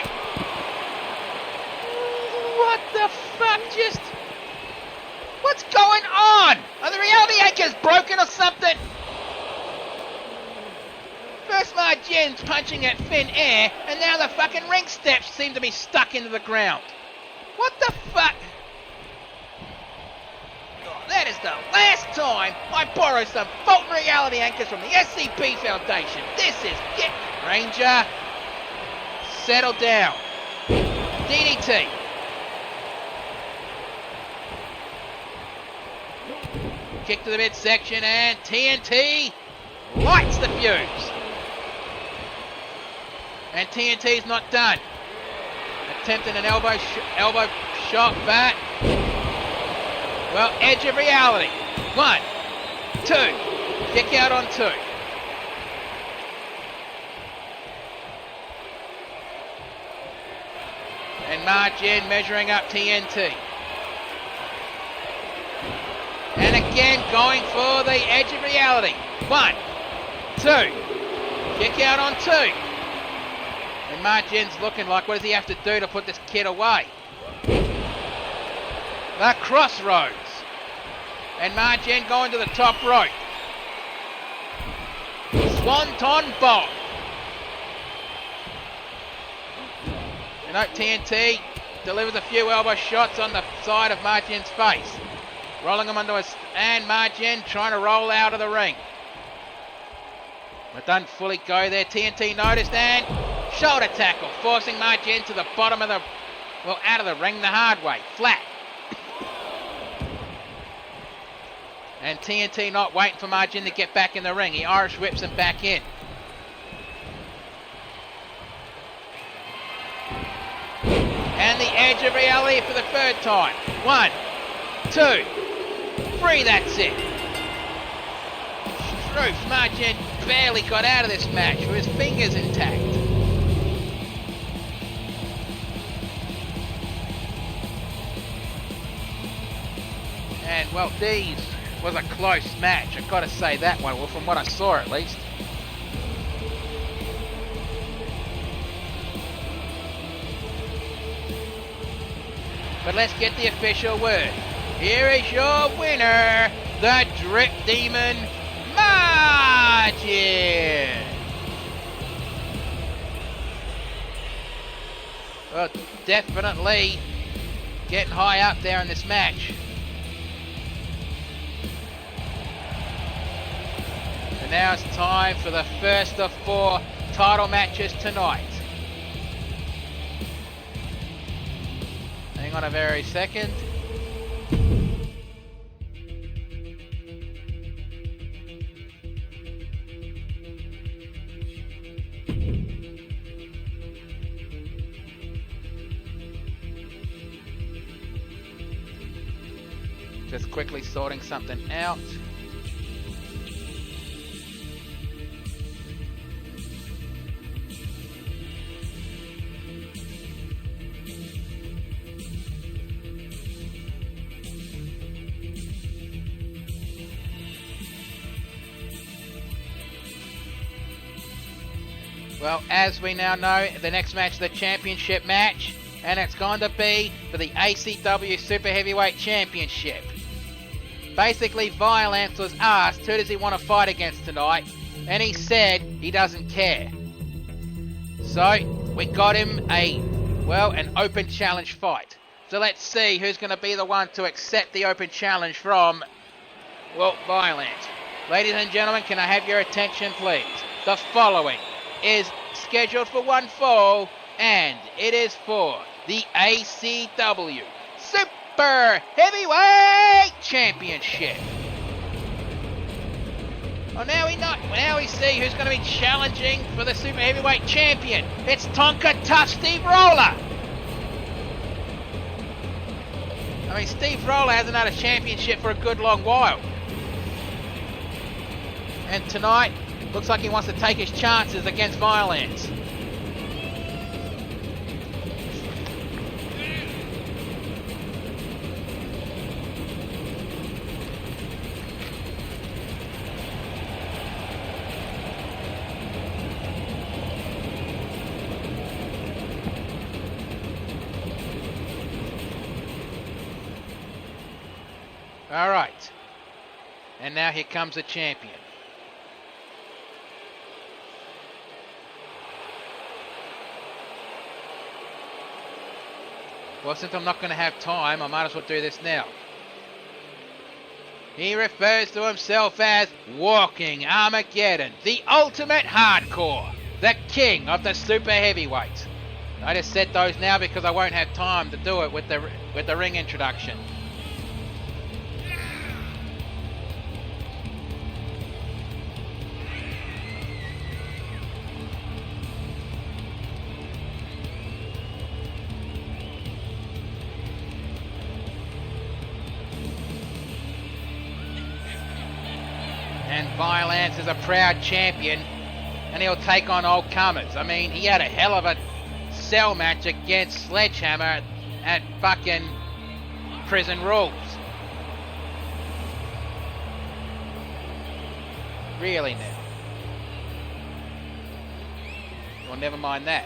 What the fuck just... What's going on? Are the reality anchors broken or something? First Margin's punching at thin air, and now the fucking ring steps seem to be stuck into the ground. What the fuck? That is the last time I borrow some Fulton reality anchors from the SCP Foundation. This is it. Ranger, settle down. DDT. Kick to the midsection and TNT lights the fuse. And TNT's not done. Attempting an elbow shot, but... Well, edge of reality. 1, 2. Kick out on 2. And Margin measuring up TNT. And again going for the edge of reality. 1, 2. Kick out on 2. And Margin's looking like, what does he have to do to put this kid away? The crossroads. And Margin going to the top rope. Swanton bomb. You know, TNT delivers a few elbow shots on the side of Margin's face. Rolling him onto his... And Margin trying to roll out of the ring. But doesn't fully go there. TNT noticed and... Shoulder tackle, forcing Margin to the bottom of the... Well, out of the ring the hard way. Flat. And TNT not waiting for Margin to get back in the ring. He Irish whips him back in. And the edge of reality for the third time. 1, 2, 3, that's it. Truth, Margin barely got out of this match with his fingers intact. Well, these was a close match. I've got to say that one. Well, from what I saw at least. But let's get the official word. Here is your winner, the Drip Demon, Margin. Well, definitely getting high up there in this match. And now it's time for the first of 4 title matches tonight. Hang on a very second. Just quickly sorting something out. Well, as we now know, the next match is the championship match, and it's going to be for the ACW Super Heavyweight Championship. Basically, Violence was asked who does he want to fight against tonight, and he said he doesn't care. So, we got him an open challenge fight. So let's see who's going to be the one to accept the open challenge from, Violence. Ladies and gentlemen, can I have your attention, please? The following is scheduled for one fall, and it is for the ACW Super Heavyweight Championship. Well, now we see who's going to be challenging for the Super Heavyweight Champion. It's Tonka Tough Steve Roller. I mean, Steve Roller hasn't had a championship for a good long while. And tonight, looks like he wants to take his chances against Violence. All right. And now here comes the champion. Well, since I'm not going to have time, I might as well do this now. He refers to himself as Walking Armageddon, the ultimate hardcore, the king of the super heavyweights. I just said those now because I won't have time to do it with the ring introduction. And Violence is a proud champion, and he'll take on old comers. I mean, he had a hell of a cell match against Sledgehammer at fucking Prison Rules. Really now. Well, never mind that.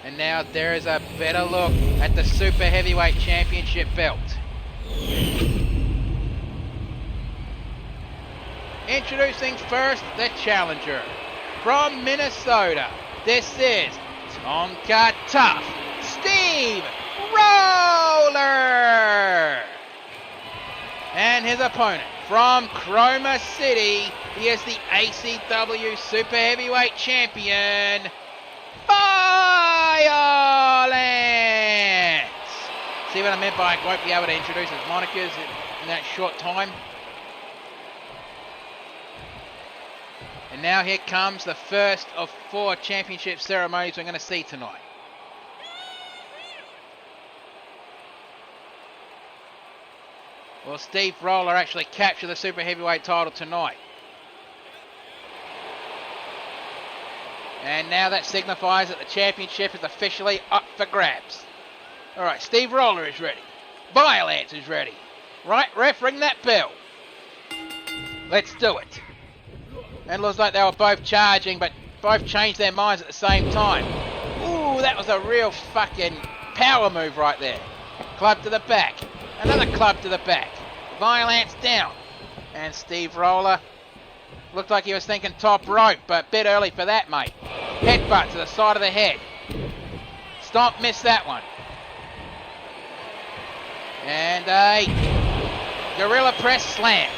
And now there is a better look at the Super Heavyweight Championship belt. Introducing first the challenger from Minnesota. This is Tonka Tough Steve Roller. And his opponent from Chroma City, he is the ACW Super Heavyweight Champion, Violence. See what I meant by I won't be able to introduce his monikers in that short time? And now here comes the first of 4 championship ceremonies we're going to see tonight. Well, Steve Roller actually captured the Super Heavyweight title tonight. And now that signifies that the championship is officially up for grabs. Alright, Steve Roller is ready. Violence is ready. Right, ref, ring that bell. Let's do it. And it looks like they were both charging, but both changed their minds at the same time. Ooh, that was a real fucking power move right there. Club to the back. Another club to the back. Violence down. And Steve Roller looked like he was thinking top rope, but a bit early for that, mate. Headbutt to the side of the head. Stomp missed that one. And a gorilla press slam.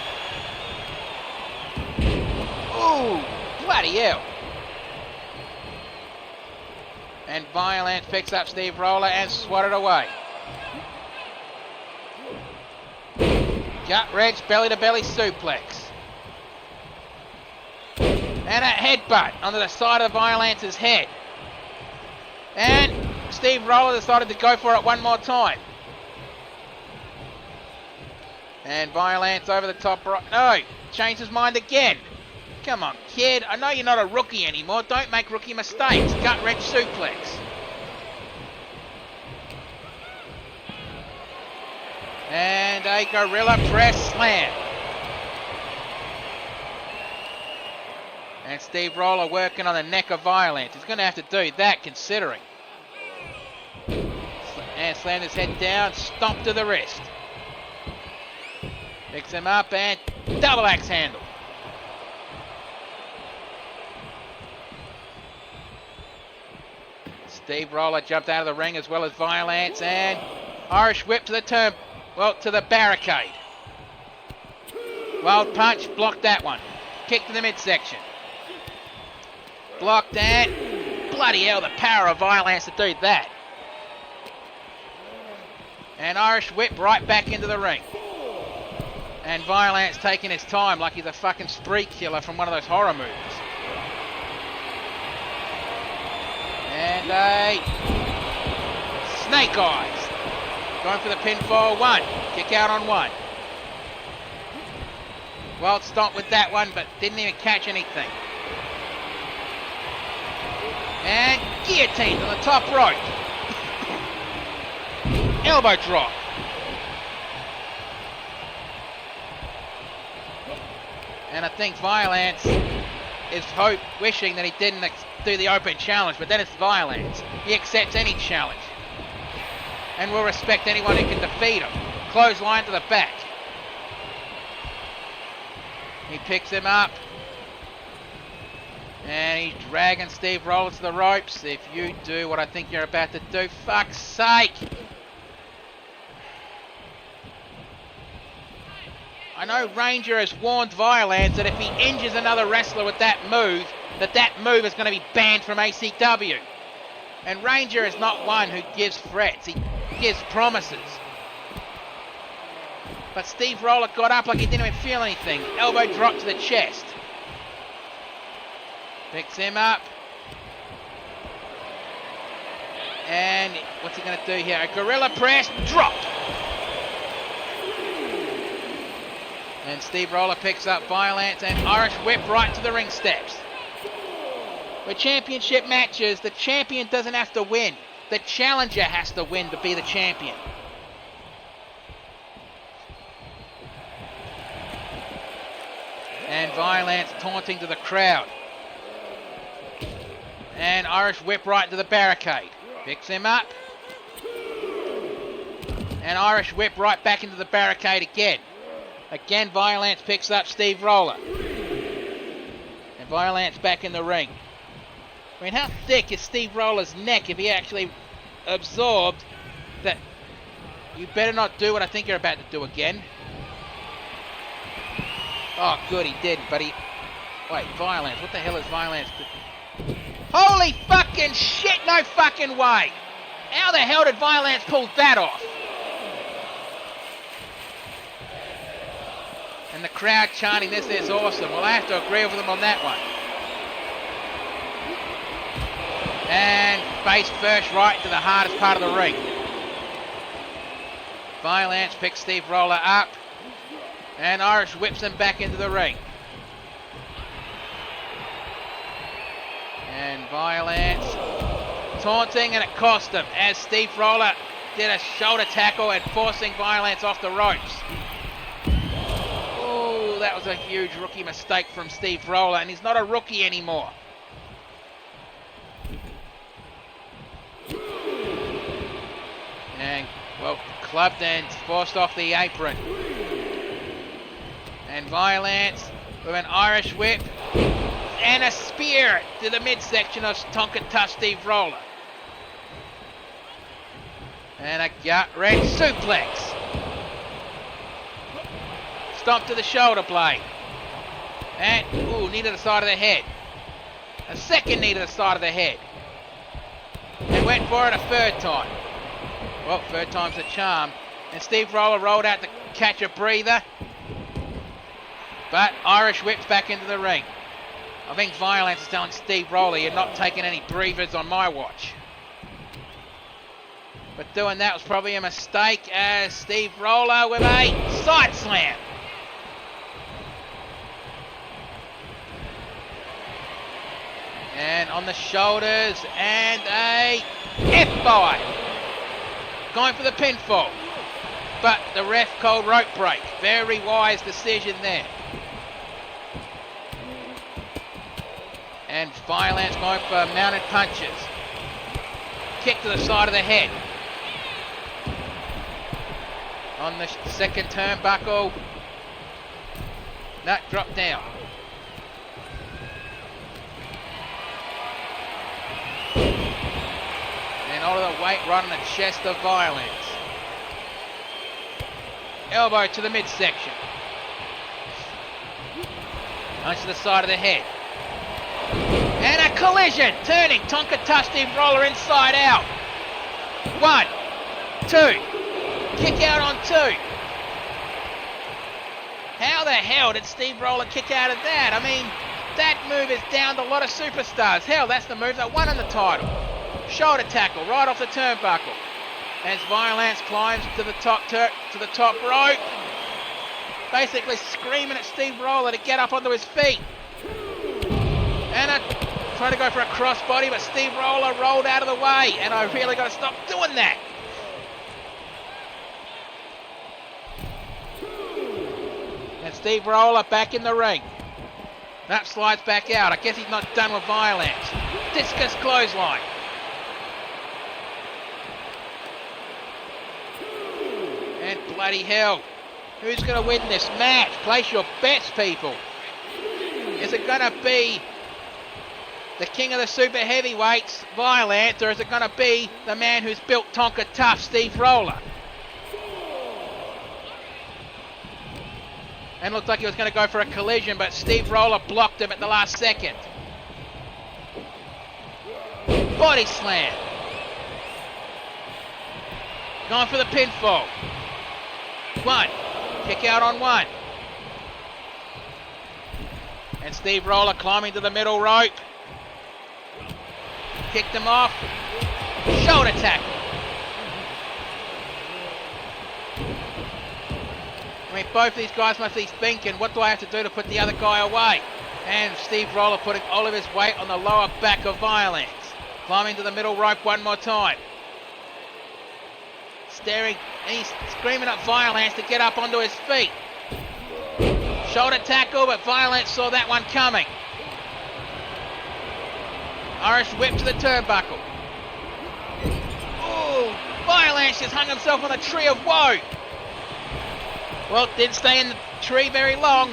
Ooh, bloody hell. And Violence picks up Steve Roller and swatted away. Gut wrench, belly to belly suplex. And a headbutt onto the side of Violence's head. And Steve Roller decided to go for it one more time. And Violence over the top right. No, changed his mind again. Come on, kid. I know you're not a rookie anymore. Don't make rookie mistakes. Gut wrench suplex. And a gorilla press slam. And Steve Roller working on the neck of Violence. He's going to have to do that considering. And slammed his head down. Stomp to the wrist. Picks him up and double axe handle. Steve Roller jumped out of the ring as well as Violence and Irish whip to the to the barricade. Wild punch, blocked that one. Kick to the midsection. Blocked and bloody hell, the power of Violence to do that. And Irish whip right back into the ring. And Violence taking his time like he's a fucking spree killer from one of those horror movies. And a snake eyes. Going for the pinfall, one. Kick out on one. Well, stomped with that one, but didn't even catch anything. And guillotine on the top rope. Elbow drop. And I think Violence is wishing that he didn't do the open challenge, but then it's Violence. He accepts any challenge. And will respect anyone who can defeat him. Clothesline to the back. He picks him up. And he's dragging Steve Roller to the ropes. If you do what I think you're about to do, fuck's sake. I know Ranger has warned Violence that if he injures another wrestler with that move is going to be banned from ACW. And Ranger is not one who gives threats, he gives promises. But Steve Roller got up like he didn't even feel anything. Elbow drop to the chest. Picks him up. And what's he going to do here? A gorilla press, drop. And Steve Roller picks up Violence and Irish whip right to the ring steps. With championship matches, the champion doesn't have to win. The challenger has to win to be the champion. And Violence taunting to the crowd. And Irish whip right to the barricade. Picks him up. And Irish whip right back into the barricade again. Again, Violence picks up Steve Roller. And Violence back in the ring. I mean, how thick is Steve Roller's neck if he actually absorbed that? You better not do what I think you're about to do again. Oh, good, he didn't, but he... Wait, Violence. What the hell is Violence? Holy fucking shit, no fucking way! How the hell did Violence pull that off? And the crowd chanting, this is awesome. Well, I have to agree with them on that one. And face first right into the hardest part of the ring. Violence picks Steve Roller up. And Irish whips him back into the ring. And Violence taunting, and it cost him as Steve Roller did a shoulder tackle and forcing Violence off the ropes. Oh, that was a huge rookie mistake from Steve Roller, and he's not a rookie anymore. And, well, clubbed and forced off the apron. And Violence with an Irish whip and a spear to the midsection of Tonka Tough Steve Roller. And a gut-wrench suplex. Stomp to the shoulder blade. And, ooh, knee to the side of the head. A second knee to the side of the head. And went for it a third time. Well, third time's a charm. And Steve Roller rolled out to catch a breather. But Irish whips back into the ring. I think Violence is telling Steve Roller, you're not taking any breathers on my watch. But doing that was probably a mistake as Steve Roller with a side slam. And on the shoulders and a F5. Going for the pinfall. But the ref called rope break. Very wise decision there. And Violence going for mounted punches. Kick to the side of the head. On the second turnbuckle. That dropped down. And all of the weight right on the chest of Violence. Elbow to the midsection. Punch to the side of the head. And a collision, turning Tonka Tough Steve Roller inside out. 1, 2, kick out on 2. How the hell did Steve Roller kick out of that? I mean, that move is down to a lot of superstars. Hell, that's the move that won in the title. Shoulder tackle right off the turnbuckle. As Violence climbs to the top rope, basically screaming at Steve Roller to get up onto his feet. And trying to go for a crossbody, but Steve Roller rolled out of the way, and I really got to stop doing that. And Steve Roller back in the ring. That slides back out. I guess he's not done with Violence. Discus clothesline. And bloody hell, who's going to win this match? Place your bets, people. Is it going to be the king of the super heavyweights, Violence, or is it going to be the man who's built Tonka Tough, Steve Roller? And looked like he was going to go for a collision, but Steve Roller blocked him at the last second. Body slam. Going for the pinfall. 1. Kick out on 1. And Steve Roller climbing to the middle rope. Kicked him off. Shoulder tackle. I mean, both these guys must be thinking, what do I have to do to put the other guy away? And Steve Roller putting all of his weight on the lower back of Violence. Climbing to the middle rope one more time. Staring, and he's screaming at Violence to get up onto his feet. Shoulder tackle, but Violence saw that one coming. Irish whip to the turnbuckle. Ooh, Violence just hung himself on a tree of woe. Well, didn't stay in the tree very long.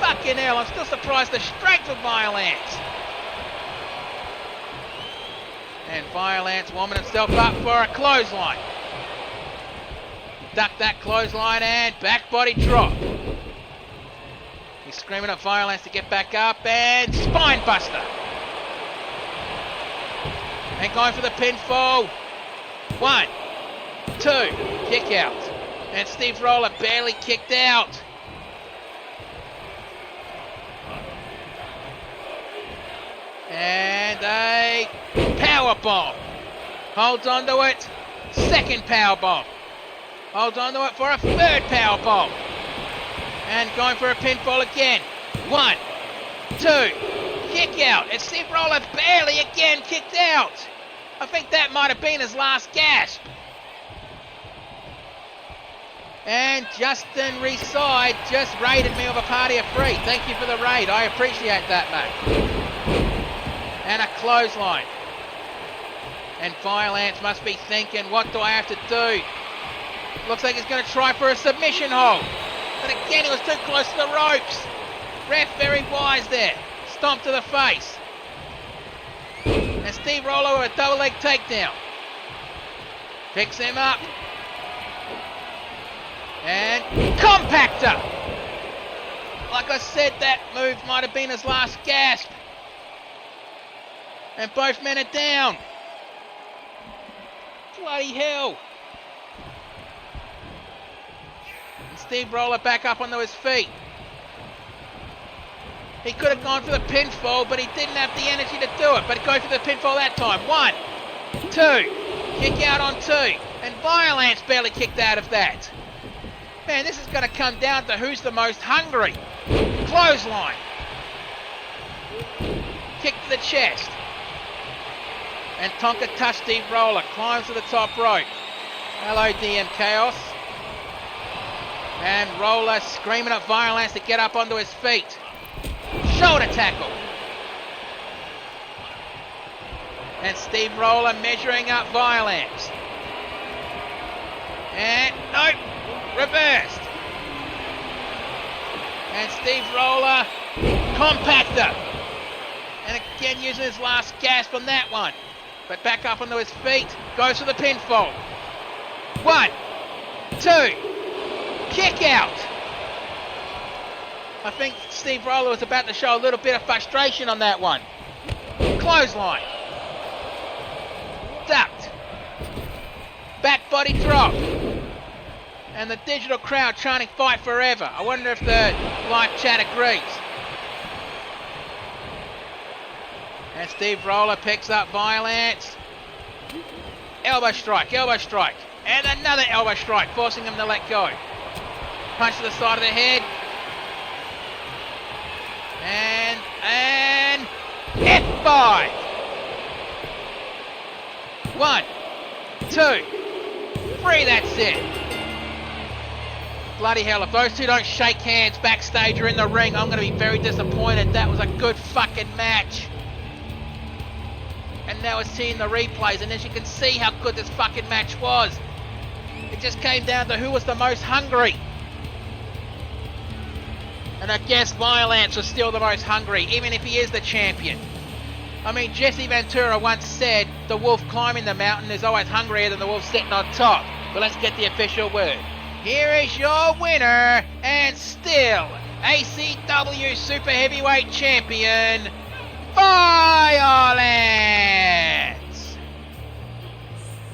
Fucking hell, I'm still surprised the strength of Violence. And Violence warming himself up for a clothesline. Duck that clothesline and back body drop. He's screaming at Violence to get back up and spine buster. And going for the pinfall. 1, 2, kick out. And Steve Roller barely kicked out. And a power bomb. Holds on to it. Second power bomb. Holds on to it for a third power bomb. And going for a pinfall again. 1, 2, kick out. And Steve Roller barely again kicked out. I think that might have been his last gasp. And Justin Reside just raided me with a party of three. Thank you for the raid. I appreciate that, mate. And a clothesline. And Violence must be thinking, what do I have to do? Looks like he's going to try for a submission hold. But again, he was too close to the ropes. Ref very wise there. Stomp to the face. And Steve Roller with a double leg takedown. Picks him up. And compactor. Like I said, that move might have been his last gasp. And both men are down. Bloody hell. And Steve Roller back up onto his feet. He could have gone for the pinfall, but he didn't have the energy to do it. But go for the pinfall that time. 1, 2. Kick out on 2. And Violence barely kicked out of that. Man, this is going to come down to who's the most hungry. Clothesline. Kick to the chest. And Tonka touch Steve Roller. Climbs to the top rope. Hello, DM Chaos. And Roller screaming at Violence to get up onto his feet. Shoulder tackle. And Steve Roller measuring up Violence. And nope. Reversed. And Steve Roller. Compactor. And again using his last gasp on that one. But back up onto his feet. Goes for the pinfall. 1, 2. Kick out. I think Steve Roller was about to show a little bit of frustration on that one. Clothesline. Ducked. Back body drop. And the digital crowd chanting fight forever. I wonder if the live chat agrees. And Steve Roller picks up Violence. Elbow strike, elbow strike. And another elbow strike, forcing him to let go. Punch to the side of the head. And F5. 1, 2, 3, that's it. Bloody hell, if those two don't shake hands backstage or in the ring, I'm going to be very disappointed. That was a good fucking match. And now we're seeing the replays, and as you can see how good this fucking match was. It just came down to who was the most hungry. And I guess Violence was still the most hungry, even if he is the champion. I mean, Jesse Ventura once said, the wolf climbing the mountain is always hungrier than the wolf sitting on top. But let's get the official word. Here is your winner, and still ACW Super Heavyweight Champion, Violence!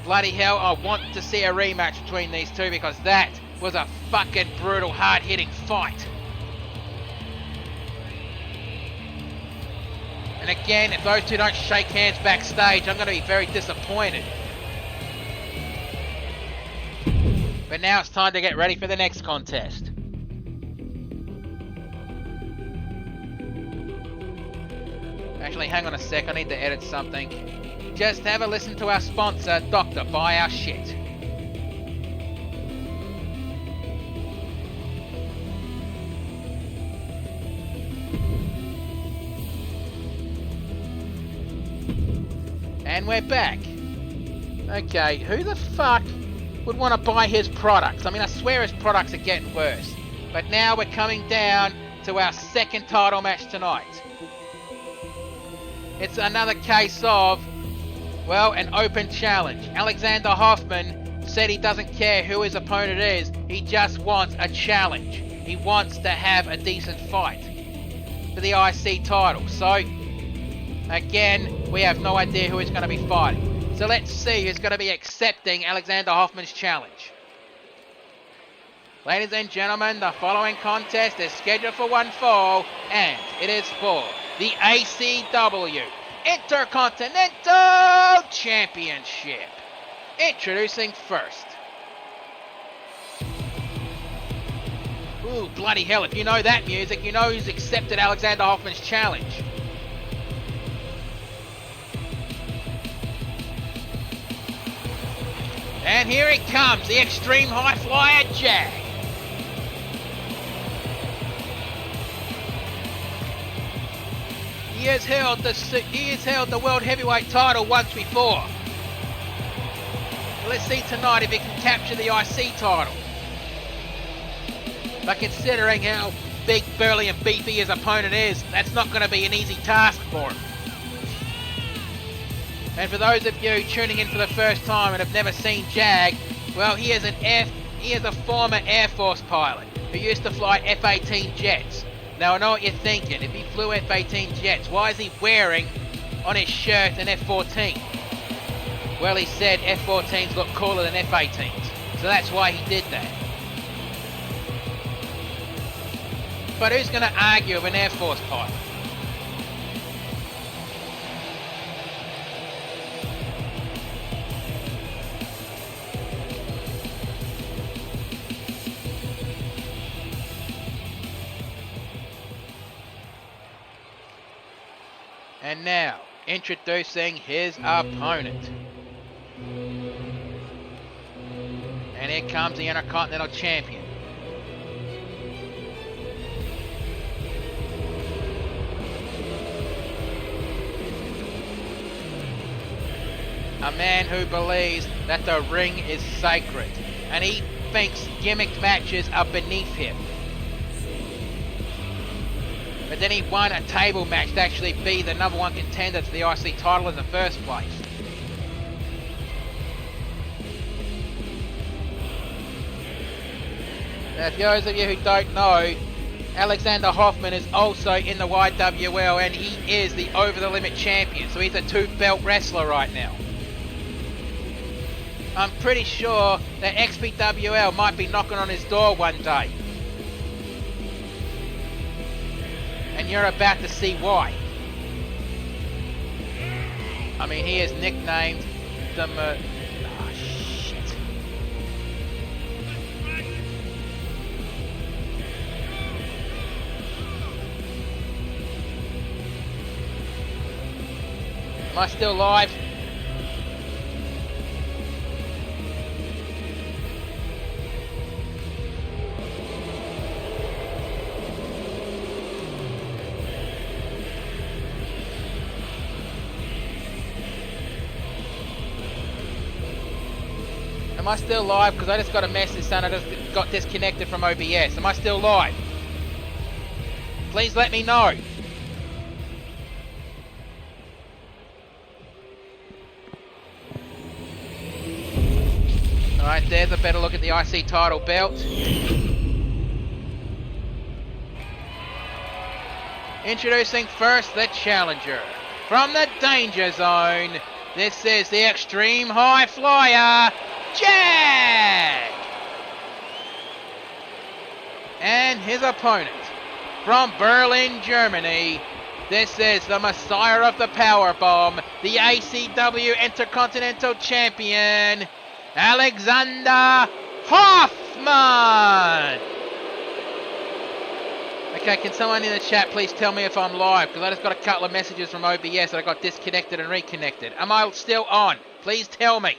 Bloody hell, I want to see a rematch between these two because that was a fucking brutal, hard-hitting fight. And again, if those two don't shake hands backstage, I'm going to be very disappointed. But now it's time to get ready for the next contest. Actually, hang on a sec, I need to edit something. Just have a listen to our sponsor, Dr. Buy Our Shit. And we're back. Okay, who the fuck would want to buy his products? I mean, I swear his products are getting worse. But now we're coming down to our second title match tonight. It's another case of, well, an open challenge. Alexander Hoffman said he doesn't care who his opponent is. He just wants a challenge. He wants to have a decent fight for the IC title. So, again, we have no idea who he's going to be fighting. So let's see who's going to be accepting Alexander Hoffman's challenge. Ladies and gentlemen, the following contest is scheduled for one fall, and it is for the ACW Intercontinental Championship. Introducing first. Ooh, bloody hell, if you know that music, you know who's accepted Alexander Hoffman's challenge. And here he comes, the extreme high flyer Jag. He has held the world heavyweight title once before. Let's see tonight if he can capture the IC title. But considering how big, burly and beefy his opponent is, that's not going to be an easy task for him. And for those of you tuning in for the first time and have never seen Jag, well, he is a former Air Force pilot who used to fly F-18 jets. Now I know what you're thinking, if he flew F-18 jets, why is he wearing on his shirt an F-14? Well, he said F-14s look cooler than F-18s, so that's why he did that. But who's going to argue with an Air Force pilot? And now, introducing his opponent. And here comes the Intercontinental Champion. A man who believes that the ring is sacred, and he thinks gimmicked matches are beneath him. But then he won a table match to actually be the number one contender to the IC title in the first place. Now, for those of you who don't know, Alexander Hoffman is also in the YWL and he is the Over the Limit champion, so he's a two-belt wrestler right now. I'm pretty sure that XPWL might be knocking on his door one day. And you're about to see why. I mean, he is nicknamed the oh, shit. Am I still live? Am I still live? Because I just got a message saying I just got disconnected from OBS. Am I still live? Please let me know. Alright, there's a better look at the IC title belt. Introducing first the challenger. From the danger zone, this is the extreme high flyer, Jag! And his opponent, from Berlin, Germany, this is the Messiah of the Powerbomb, the ACW Intercontinental Champion, Alexander Hoffman! Okay, can someone in the chat please tell me if I'm live? Because I just got a couple of messages from OBS that I got disconnected and reconnected. Am I still on? Please tell me.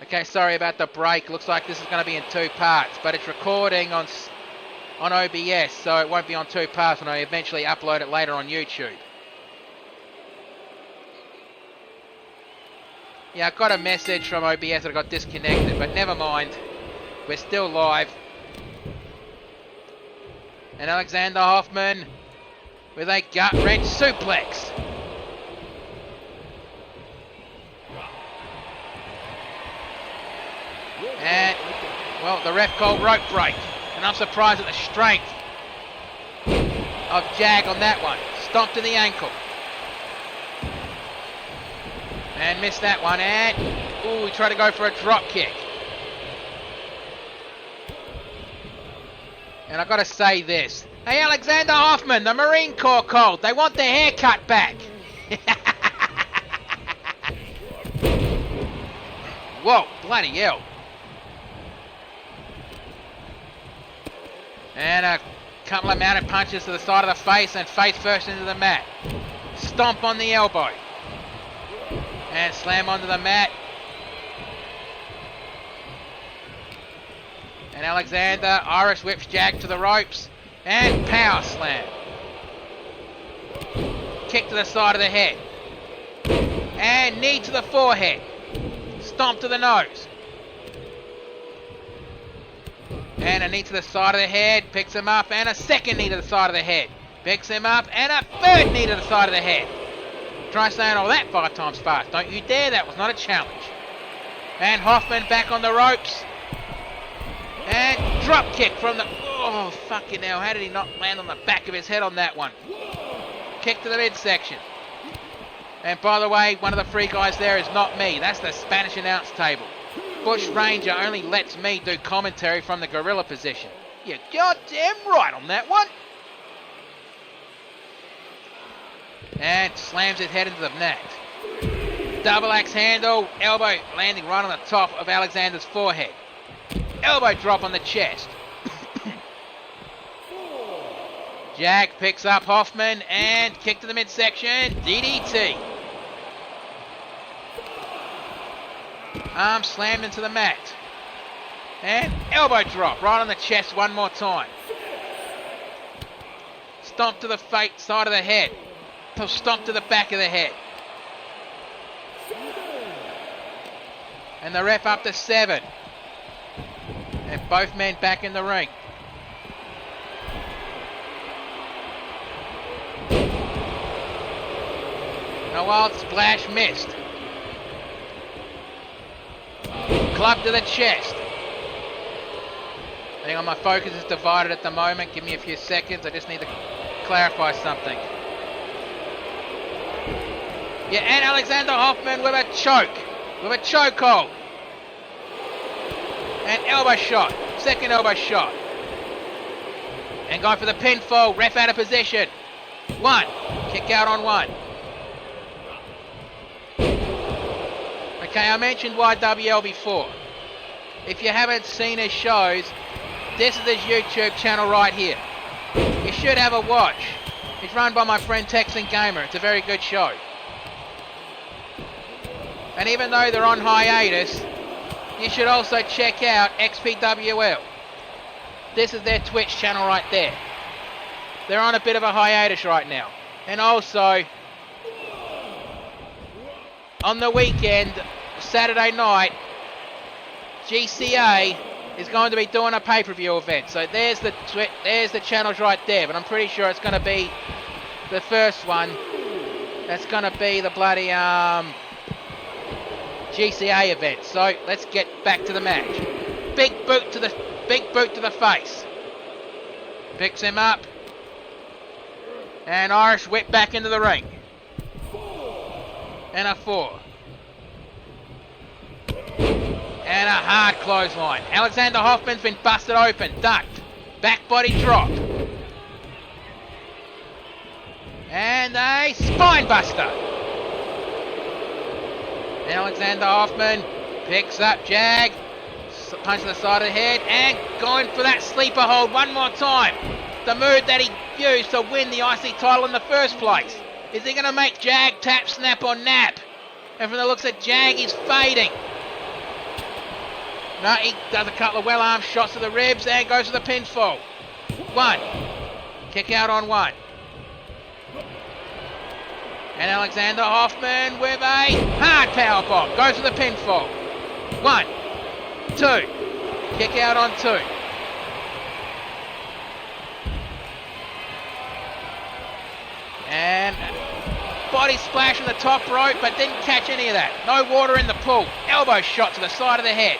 Okay, sorry about the break. Looks like this is going to be in two parts, but it's recording on OBS, so it won't be on two parts when I eventually upload it later on YouTube. Yeah, I got a message from OBS that I got disconnected, but never mind. We're still live. And Alexander Hoffman with a gut-wrench suplex. And, well, the ref called rope break. And I'm surprised at the strength of Jag on that one. Stomped to the ankle. And missed that one. And, ooh, he tried to go for a drop kick. And I've got to say this. Hey, Alexander Hoffman, the Marine Corps called. They want their haircut back. Whoa, bloody hell. And a couple of mounted punches to the side of the face and face first into the mat. Stomp on the elbow. And slam onto the mat. And Alexander Irish whips Jag to the ropes. And power slam. Kick to the side of the head. And knee to the forehead. Stomp to the nose. And a knee to the side of the head. Picks him up. And a second knee to the side of the head. Picks him up. And a third knee to the side of the head. Try saying all that 5 times fast. Don't you dare. That was not a challenge. And Hoffman back on the ropes. And drop kick from the... Oh, fucking hell. How did he not land on the back of his head on that one? Kick to the midsection. And by the way, one of the free guys there is not me. That's the Spanish announce table. Bush Ranger only lets me do commentary from the gorilla position. You're goddamn right on that one. And slams his head into the mat. Double axe handle, elbow landing right on the top of Alexander's forehead. Elbow drop on the chest. Jag picks up Hoffman and kick to the midsection. DDT. Arm slammed into the mat. And elbow drop right on the chest one more time. Stomp to the side of the head. Stomp to the back of the head. And the ref up to 7. And both men back in the ring. A wild splash missed. Club to the chest. Hang on, my focus is divided at the moment. Give me a few seconds. I just need to clarify something. Yeah, and Alexander Hoffman with a choke. With a chokehold. And elbow shot. Second elbow shot. And going for the pinfall. Ref out of position. 1. Kick out on 1. Okay, I mentioned YWL before. If you haven't seen his shows, this is his YouTube channel right here. You should have a watch. It's run by my friend Texan Gamer. It's a very good show. And even though they're on hiatus, you should also check out XPWL. This is their Twitch channel right there. They're on a bit of a hiatus right now. And also, on the weekend, Saturday night, GCA is going to be doing a pay-per-view event. So there's the channels right there. But I'm pretty sure it's going to be the first one. That's going to be the bloody GCA event. So let's get back to the match. Big boot to the face. Picks him up. And Irish whip back into the ring. And a 4. And a hard clothesline. Alexander Hoffman's been busted open. Ducked. Back body drop. And a spine buster. Alexander Hoffman picks up Jag. Punch to the side of the head. And going for that sleeper hold one more time. The move that he used to win the IC title in the first place. Is he going to make Jag tap, snap, or nap? And from the looks of Jag, he's fading. No, he does a couple of well-armed shots to the ribs and goes to the pinfall. 1. Kick out on 1. And Alexander Hoffman with a hard power bomb. Goes to the pinfall. 1, 2. Kick out on 2. And body splash on the top rope, but didn't catch any of that. No water in the pool. Elbow shot to the side of the head.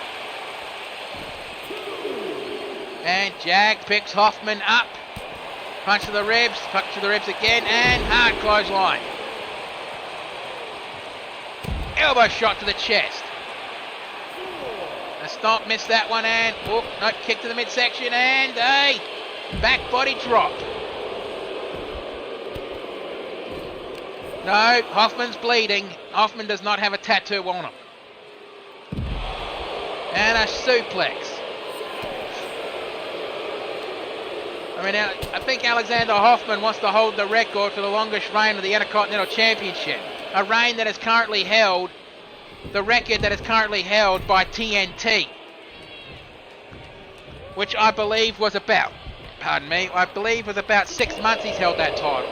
And Jag picks Hoffman up. Punch to the ribs again, and hard clothesline. Elbow shot to the chest. A stomp, missed that one, and no, kick to the midsection, and a back body drop. No, Hoffman's bleeding. Hoffman does not have a tattoo on him. And a suplex. I mean, I think Alexander Hoffman wants to hold the record for the longest reign of the Intercontinental Championship. A reign that is currently held, the record that is currently held by TNT. Which I believe was about, I believe was about 6 months he's held that title.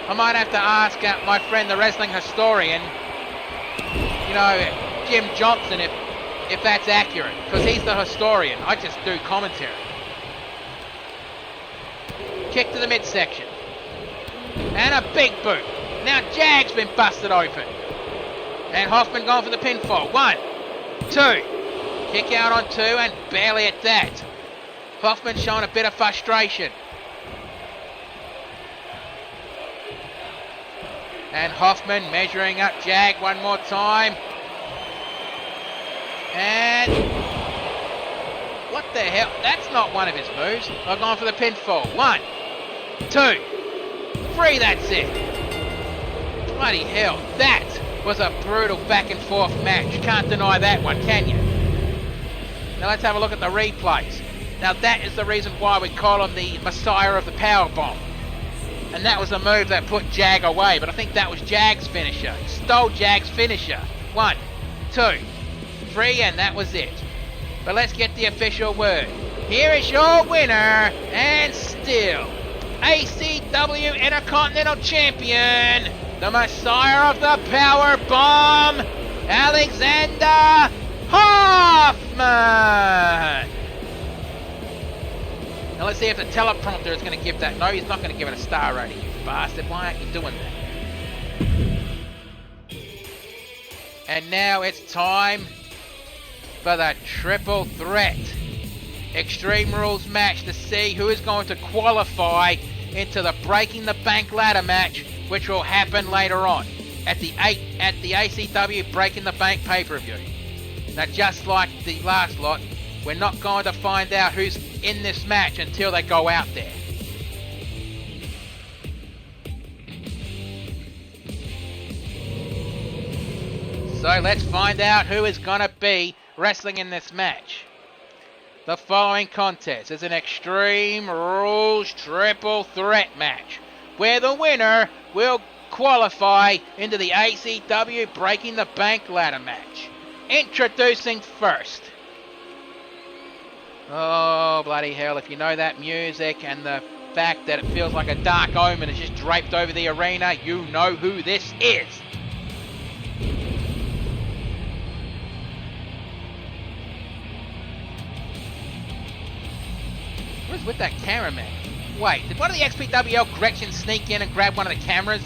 I might have to ask my friend, the wrestling historian, Jim Johnson, if that's accurate, because he's the historian. I just do commentary. Kick to the midsection. And a big boot. Now Jag's been busted open. And Hoffman going for the pinfall. 1, 2. Kick out on 2 and barely at that. Hoffman showing a bit of frustration. And Hoffman measuring up Jag one more time. And what the hell? That's not one of his moves. I've gone for the pinfall. 1, 2, 3, that's it. Bloody hell. That was a brutal back and forth match. Can't deny that one, can you? Now let's have a look at the replays. Now that is the reason why we call him the Messiah of the Powerbomb. And that was the move that put Jag away, but I think that was Jag's finisher. He stole Jag's finisher. 1, 2, 3, and that was it. But let's get the official word. Here is your winner, and still ACW Intercontinental Champion, the Messiah of the Powerbomb, Alexander Hoffman. Now let's see if the teleprompter is going to give that. No, he's not going to give it a star rating, you bastard. Why aren't you doing that? And now it's time for the triple threat Extreme Rules match to see who is going to qualify into the Breaking the Bank ladder match, which will happen later on at the ACW Breaking the Bank pay-per-view. Now, just like the last lot, we're not going to find out who's in this match until they go out there. So let's find out who is going to be wrestling in this match. The following contest is an Extreme Rules triple threat match, where the winner will qualify into the ACW Breaking the Bank ladder match. Introducing first. Oh, bloody hell, if you know that music and the fact that it feels like a dark omen is just draped over the arena, you know who this is. What is with that cameraman? Wait, did one of the XPWL Gretchen sneak in and grab one of the cameras?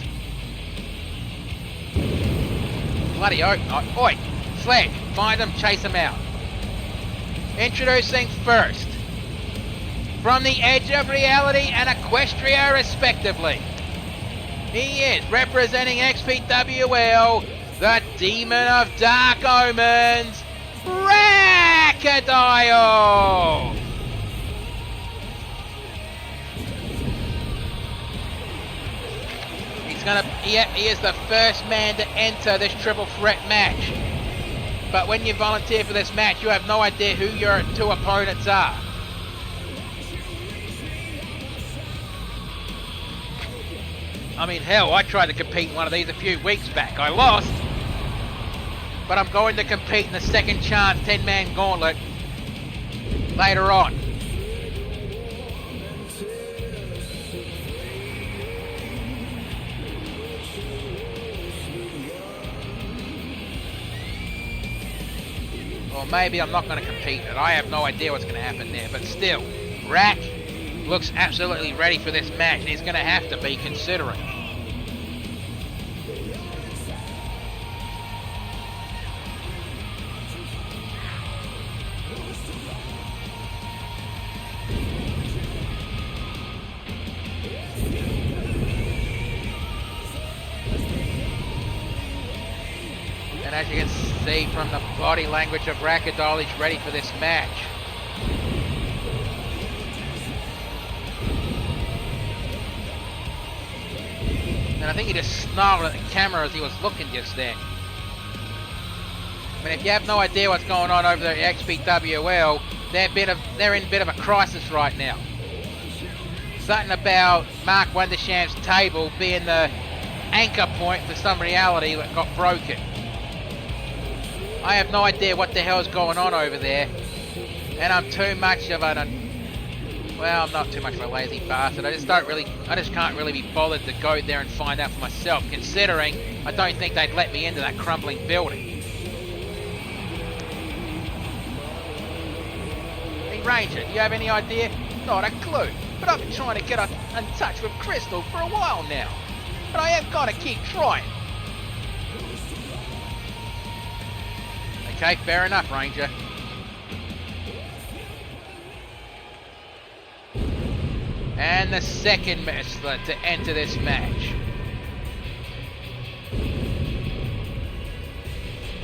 Bloody oak. Oi, Sledge, find him, chase him out. Introducing first, from the Edge of Reality and Equestria respectively, he is representing XPWL, the Demon of Dark Omens, Crocodile. He is the first man to enter this triple threat match. But when you volunteer for this match, you have no idea who your two opponents are. I mean, hell, I tried to compete in one of these a few weeks back. I lost. But I'm going to compete in the second chance 10-man gauntlet later on. Or maybe I'm not going to compete in it. I have no idea what's going to happen there. But still, Rack looks absolutely ready for this match. And he's going to have to be, considering. And as you can see from the body language of Crocodile, he's ready for this match. And I think he just snarled at the camera as he was looking just then. I mean, if you have no idea what's going on over there at XPWL, they're in a bit of a crisis right now. Something about Mark Wondershamp's table being the anchor point for some reality that got broken. I have no idea what the hell's going on over there, and I'm too much of well, I'm not too much of a lazy bastard. I just can't really be bothered to go there and find out for myself, considering I don't think they'd let me into that crumbling building. Hey Ranger, do you have any idea? Not a clue, but I've been trying to get in touch with Crystal for a while now. But I have got to keep trying. Okay, fair enough, Ranger. And the second wrestler to enter this match.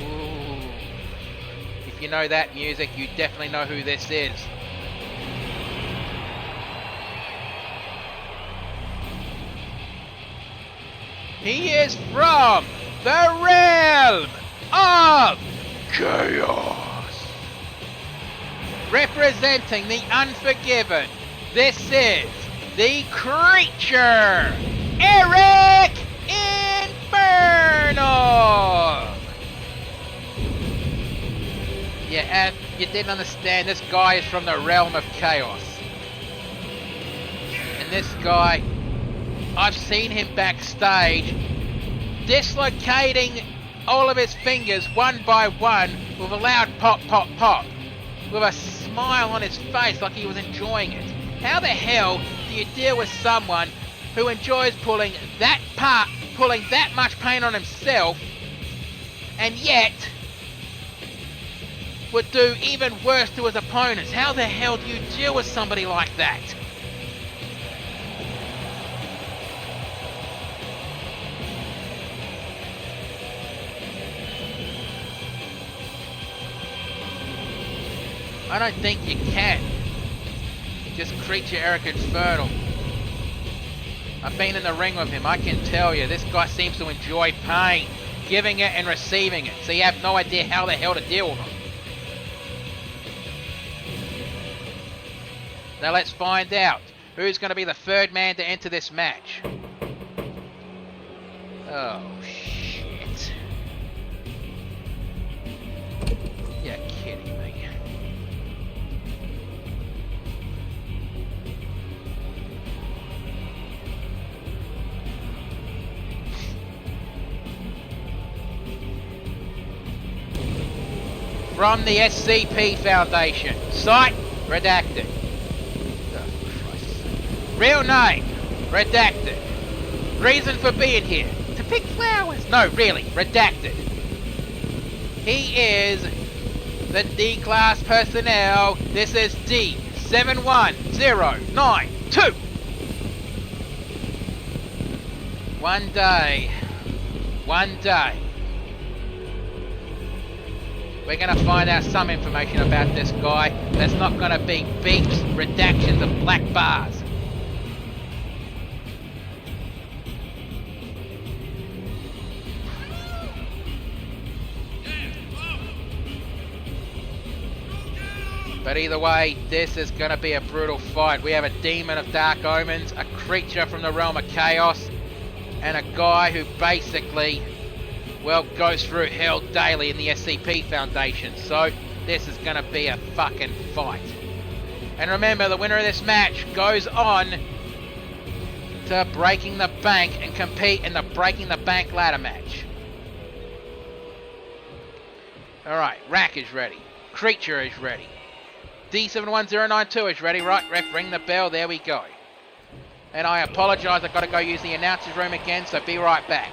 Ooh. If you know that music, you definitely know who this is. He is from the realm of chaos. Representing the Unforgiven, this is the Creature, Eric Inferno. Yeah, and you didn't understand, this guy is from the realm of chaos. And this guy, I've seen him backstage dislocating all of his fingers one by one with a loud pop, pop, pop, with a smile on his face like he was enjoying it. How the hell do you deal with someone who enjoys pulling that much pain on himself, and yet would do even worse to his opponents? How the hell do you deal with somebody like that? I don't think you can. Just Creature Eric Inferno. I've been in the ring with him. I can tell you, this guy seems to enjoy pain, giving it and receiving it. So you have no idea how the hell to deal with him. Now let's find out who's going to be the third man to enter this match. Oh, shit. You're kidding me. From the SCP Foundation. Site, redacted. Real name, redacted. Reason for being here, to pick flowers. No, really, redacted. He is the D-Class personnel. This is D71092. One day, we're going to find out some information about this guy that's not going to be beeps, redactions, and black bars. But either way, this is going to be a brutal fight. We have a demon of dark omens, a creature from the realm of chaos, and a guy who basically, well, goes through hell daily in the SCP Foundation. So this is going to be a fucking fight. And remember, the winner of this match goes on to Breaking the Bank and compete in the Breaking the Bank ladder match. Alright, Rack is ready. Creature is ready. D71092 is ready. Right, ref, ring the bell. There we go. And I apologise, I've got to go use the announcer's room again, so be right back.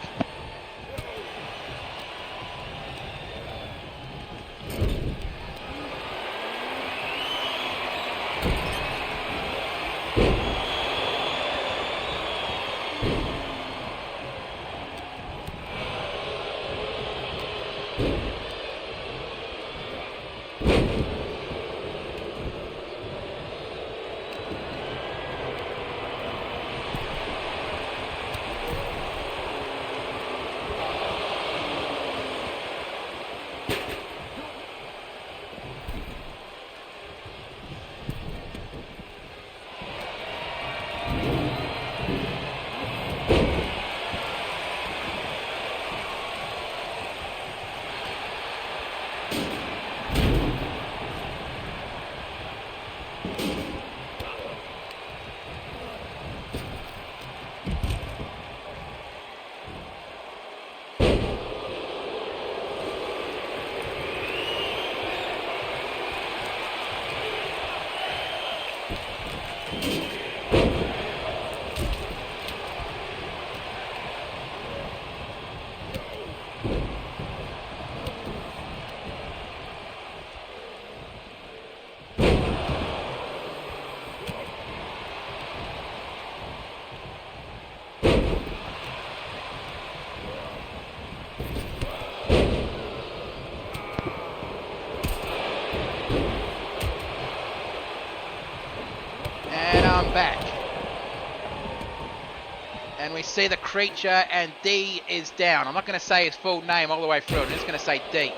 see the creature, and D is down. I'm not going to say his full name all the way through. I'm just going to say D.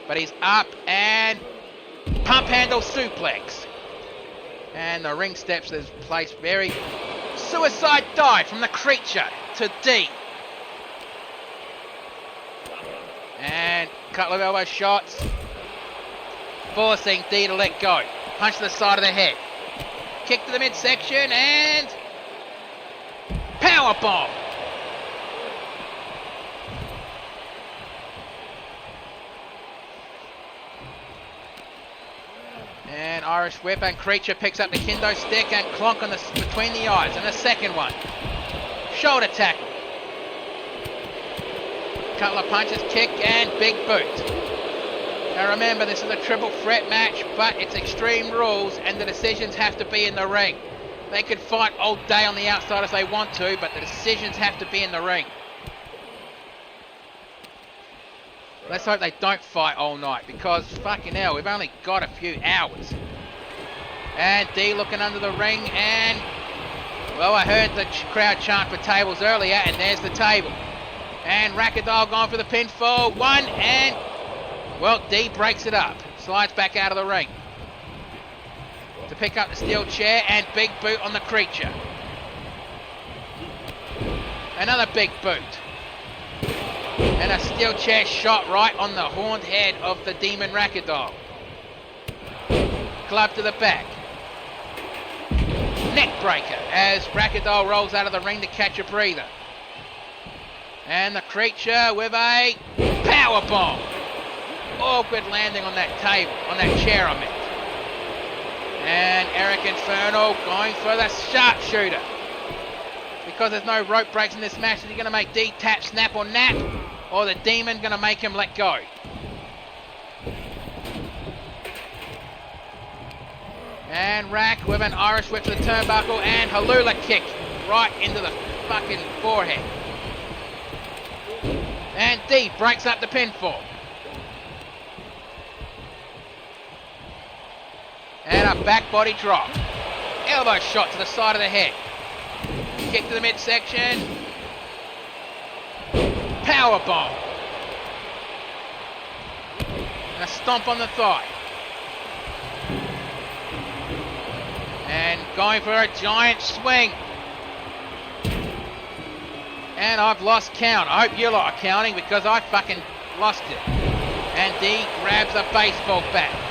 But he's up, and pump handle suplex. And the ring steps is placed very... Suicide dive from the creature to D. And couple of elbow shots. Forcing D to let go. Punch to the side of the head. Kick to the midsection, and... Powerbomb! And Irish whip, and creature picks up the kendo stick and clonk on between the eyes. And the second one. Shoulder tackle. Couple of punches, kick, and big boot. Now remember, this is a triple threat match, but it's Extreme Rules, and the decisions have to be in the ring. They could fight all day on the outside if they want to, but the decisions have to be in the ring. Let's hope they don't fight all night, because fucking hell, we've only got a few hours. And D looking under the ring, and... Well, I heard the crowd chant for tables earlier, and there's the table. And Racadol going for the pinfall. One, and... Well, D breaks it up. Slides back out of the ring. To pick up the steel chair, and big boot on the creature. Another big boot. And a steel chair shot right on the horned head of the Demon Racadol. Club to the back. Neck breaker as Racadol rolls out of the ring to catch a breather. And the creature with a powerbomb. Awkward landing on that table, on that chair I meant. And Eric Inferno going for the sharpshooter. Because there's no rope breaks in this match, is he going to make D tap, snap, or nap? Or the Demon going to make him let go? And Rack with an Irish whip to the turnbuckle, and Halula kick right into the fucking forehead. And D breaks up the pinfall. And a back body drop. Elbow shot to the side of the head. Kick to the midsection. Powerbomb. And a stomp on the thigh. And going for a giant swing. And I've lost count. I hope you lot are counting, because I fucking lost it. And D grabs a baseball bat.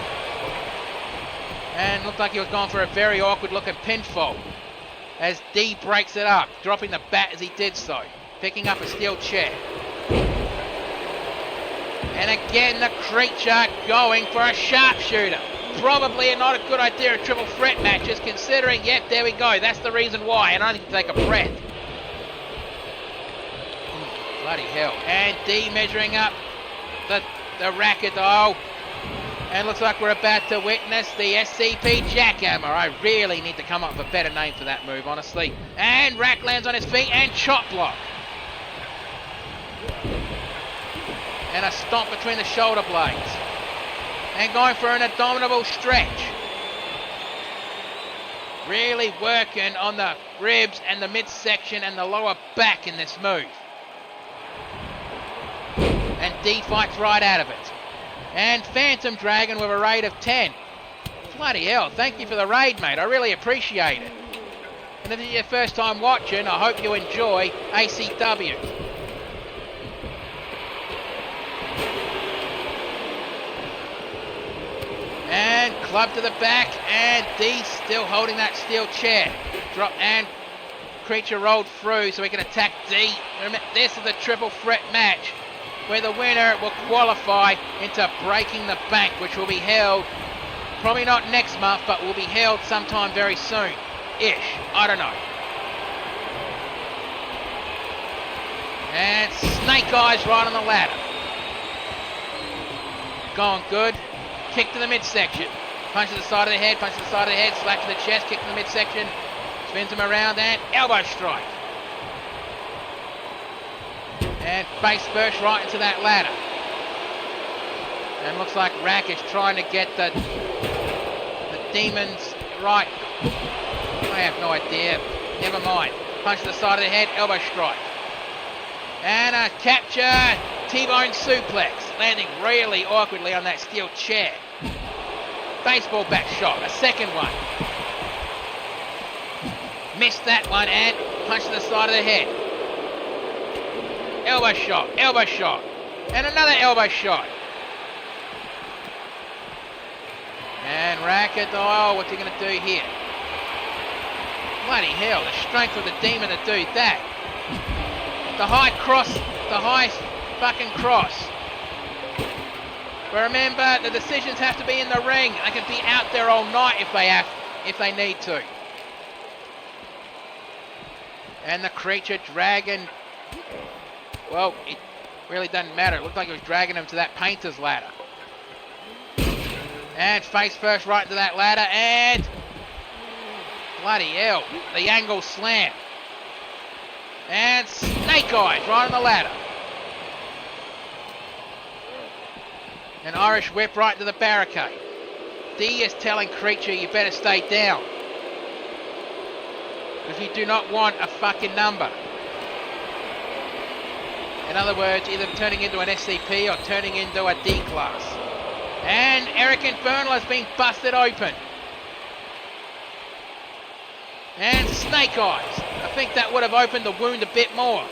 And looked like he was going for a very awkward looking pinfall. As D breaks it up, dropping the bat as he did so. Picking up a steel chair. And again the creature going for a sharpshooter. Probably not a good idea of triple threat matches, considering, yep, there we go. That's the reason why. And I need to take a breath. Bloody hell. And D measuring up the Racadol. And looks like we're about to witness the SCP Jackhammer. I really need to come up with a better name for that move, honestly. And Rack lands on his feet, and chop block. And a stomp between the shoulder blades. And going for an abdominal stretch. Really working on the ribs and the midsection and the lower back in this move. And D fights right out of it. And Phantom Dragon with a raid of 10. Bloody hell, thank you for the raid, mate. I really appreciate it. And if it's your first time watching, I hope you enjoy ACW. And club to the back, and D still holding that steel chair. Drop, and creature rolled through so we can attack D. Remember, this is a triple threat match, where the winner will qualify into Breaking the Bank, which will be held, probably not next month, but will be held sometime very soon-ish. I don't know. And Snake Eyes right on the ladder. Going good. Kick to the midsection. Punch to the side of the head, punch to the side of the head, slap to the chest, kick to the midsection. Spins him around, and elbow strike. And face first right into that ladder. And looks like Rack is trying to get the demons right. I have no idea. Never mind. Punch to the side of the head, elbow strike. And a capture, T-bone suplex, landing really awkwardly on that steel chair. Baseball bat shot, a second one. Missed that one and punch to the side of the head. Elbow shot, and another elbow shot. And Racadile, what's he going to do here? Bloody hell, the strength of the Demon to do that. The high fucking cross. But remember, the decisions have to be in the ring. They can be out there all night if they need to. And the Creature dragging, well, it really doesn't matter. It looked like it was dragging him to that painter's ladder. And face first right into that ladder, and bloody hell, the angle slam. And snake eyes right on the ladder. An Irish whip right to the barricade. D is telling Creature, you better stay down. Because you do not want a fucking number. In other words, either turning into an SCP or turning into a D class. And Eric Infernal has been busted open. And snake eyes. I think that would have opened the wound a bit more.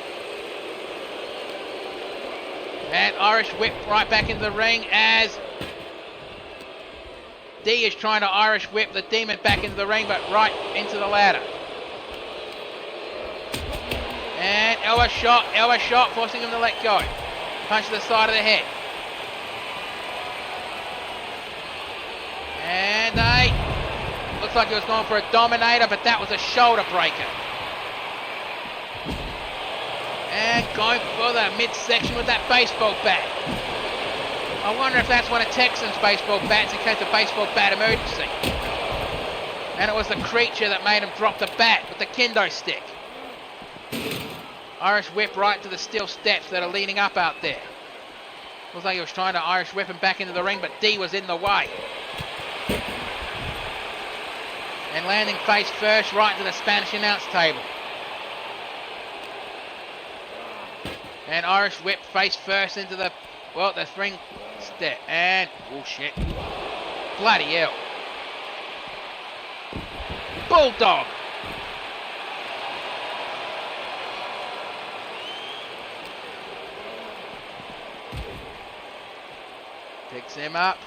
And Irish whip right back into the ring as D is trying to Irish whip the Demon back into the ring, but right into the ladder. And elbow shot, forcing him to let go. Punch to the side of the head. And looks like he was going for a Dominator, but that was a shoulder breaker. And going for the midsection with that baseball bat. I wonder if that's one of Texan's baseball bats in case of baseball bat emergency. And it was the Creature that made him drop the bat with the kendo stick. Irish whip right to the steel steps that are leading up out there. Looks like he was trying to Irish whip him back into the ring, but D was in the way. And landing face first right into the Spanish announce table. And Irish whip face first into the ring step. And, oh shit. Bloody hell. Bulldog. Picks him up.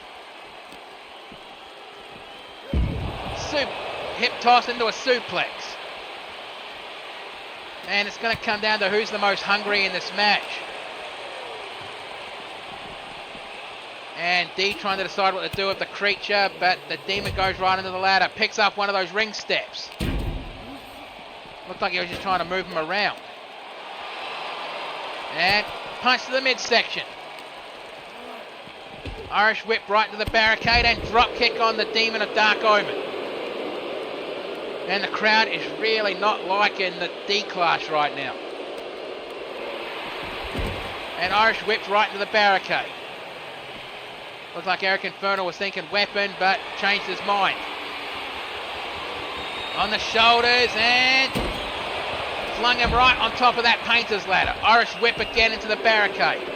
Hip toss into a suplex. And it's going to come down to who's the most hungry in this match. And D trying to decide what to do with the Creature, but the Demon goes right into the ladder, picks up one of those ring steps. Looked like he was just trying to move him around. And punch to the midsection. Irish whip right to the barricade and drop kick on the Demon of Dark Omen. And the crowd is really not liking the D class right now. And Irish whips right into the barricade. Looks like Eric Infernal was thinking weapon, but changed his mind. On the shoulders and flung him right on top of that painter's ladder. Irish whip again into the barricade.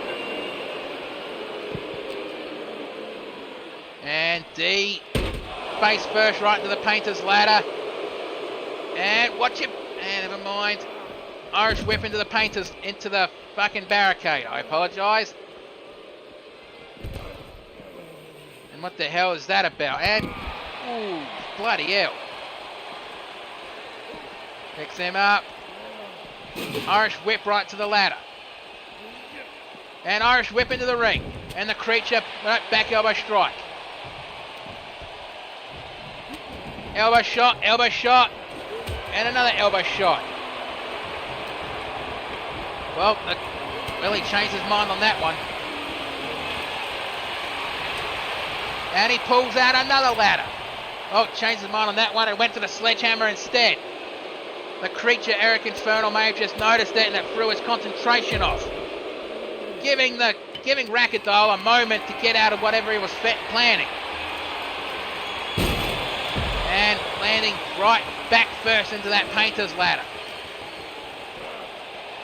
And D face first right into the painter's ladder. And watch him. And never mind. Irish whip into the fucking barricade. I apologise. And what the hell is that about? And ooh, bloody hell. Picks him up. Irish whip right to the ladder. And Irish whip into the ring. And the Creature back elbow strike. Elbow shot. And another elbow shot. Well, Willie changed his mind on that one. And he pulls out another ladder. Oh, changed his mind on that one and went to the sledgehammer instead. The Creature, Eric Infernal, may have just noticed it and it threw his concentration off. Giving Racadile a moment to get out of whatever he was planning. And landing right back first into that painter's ladder.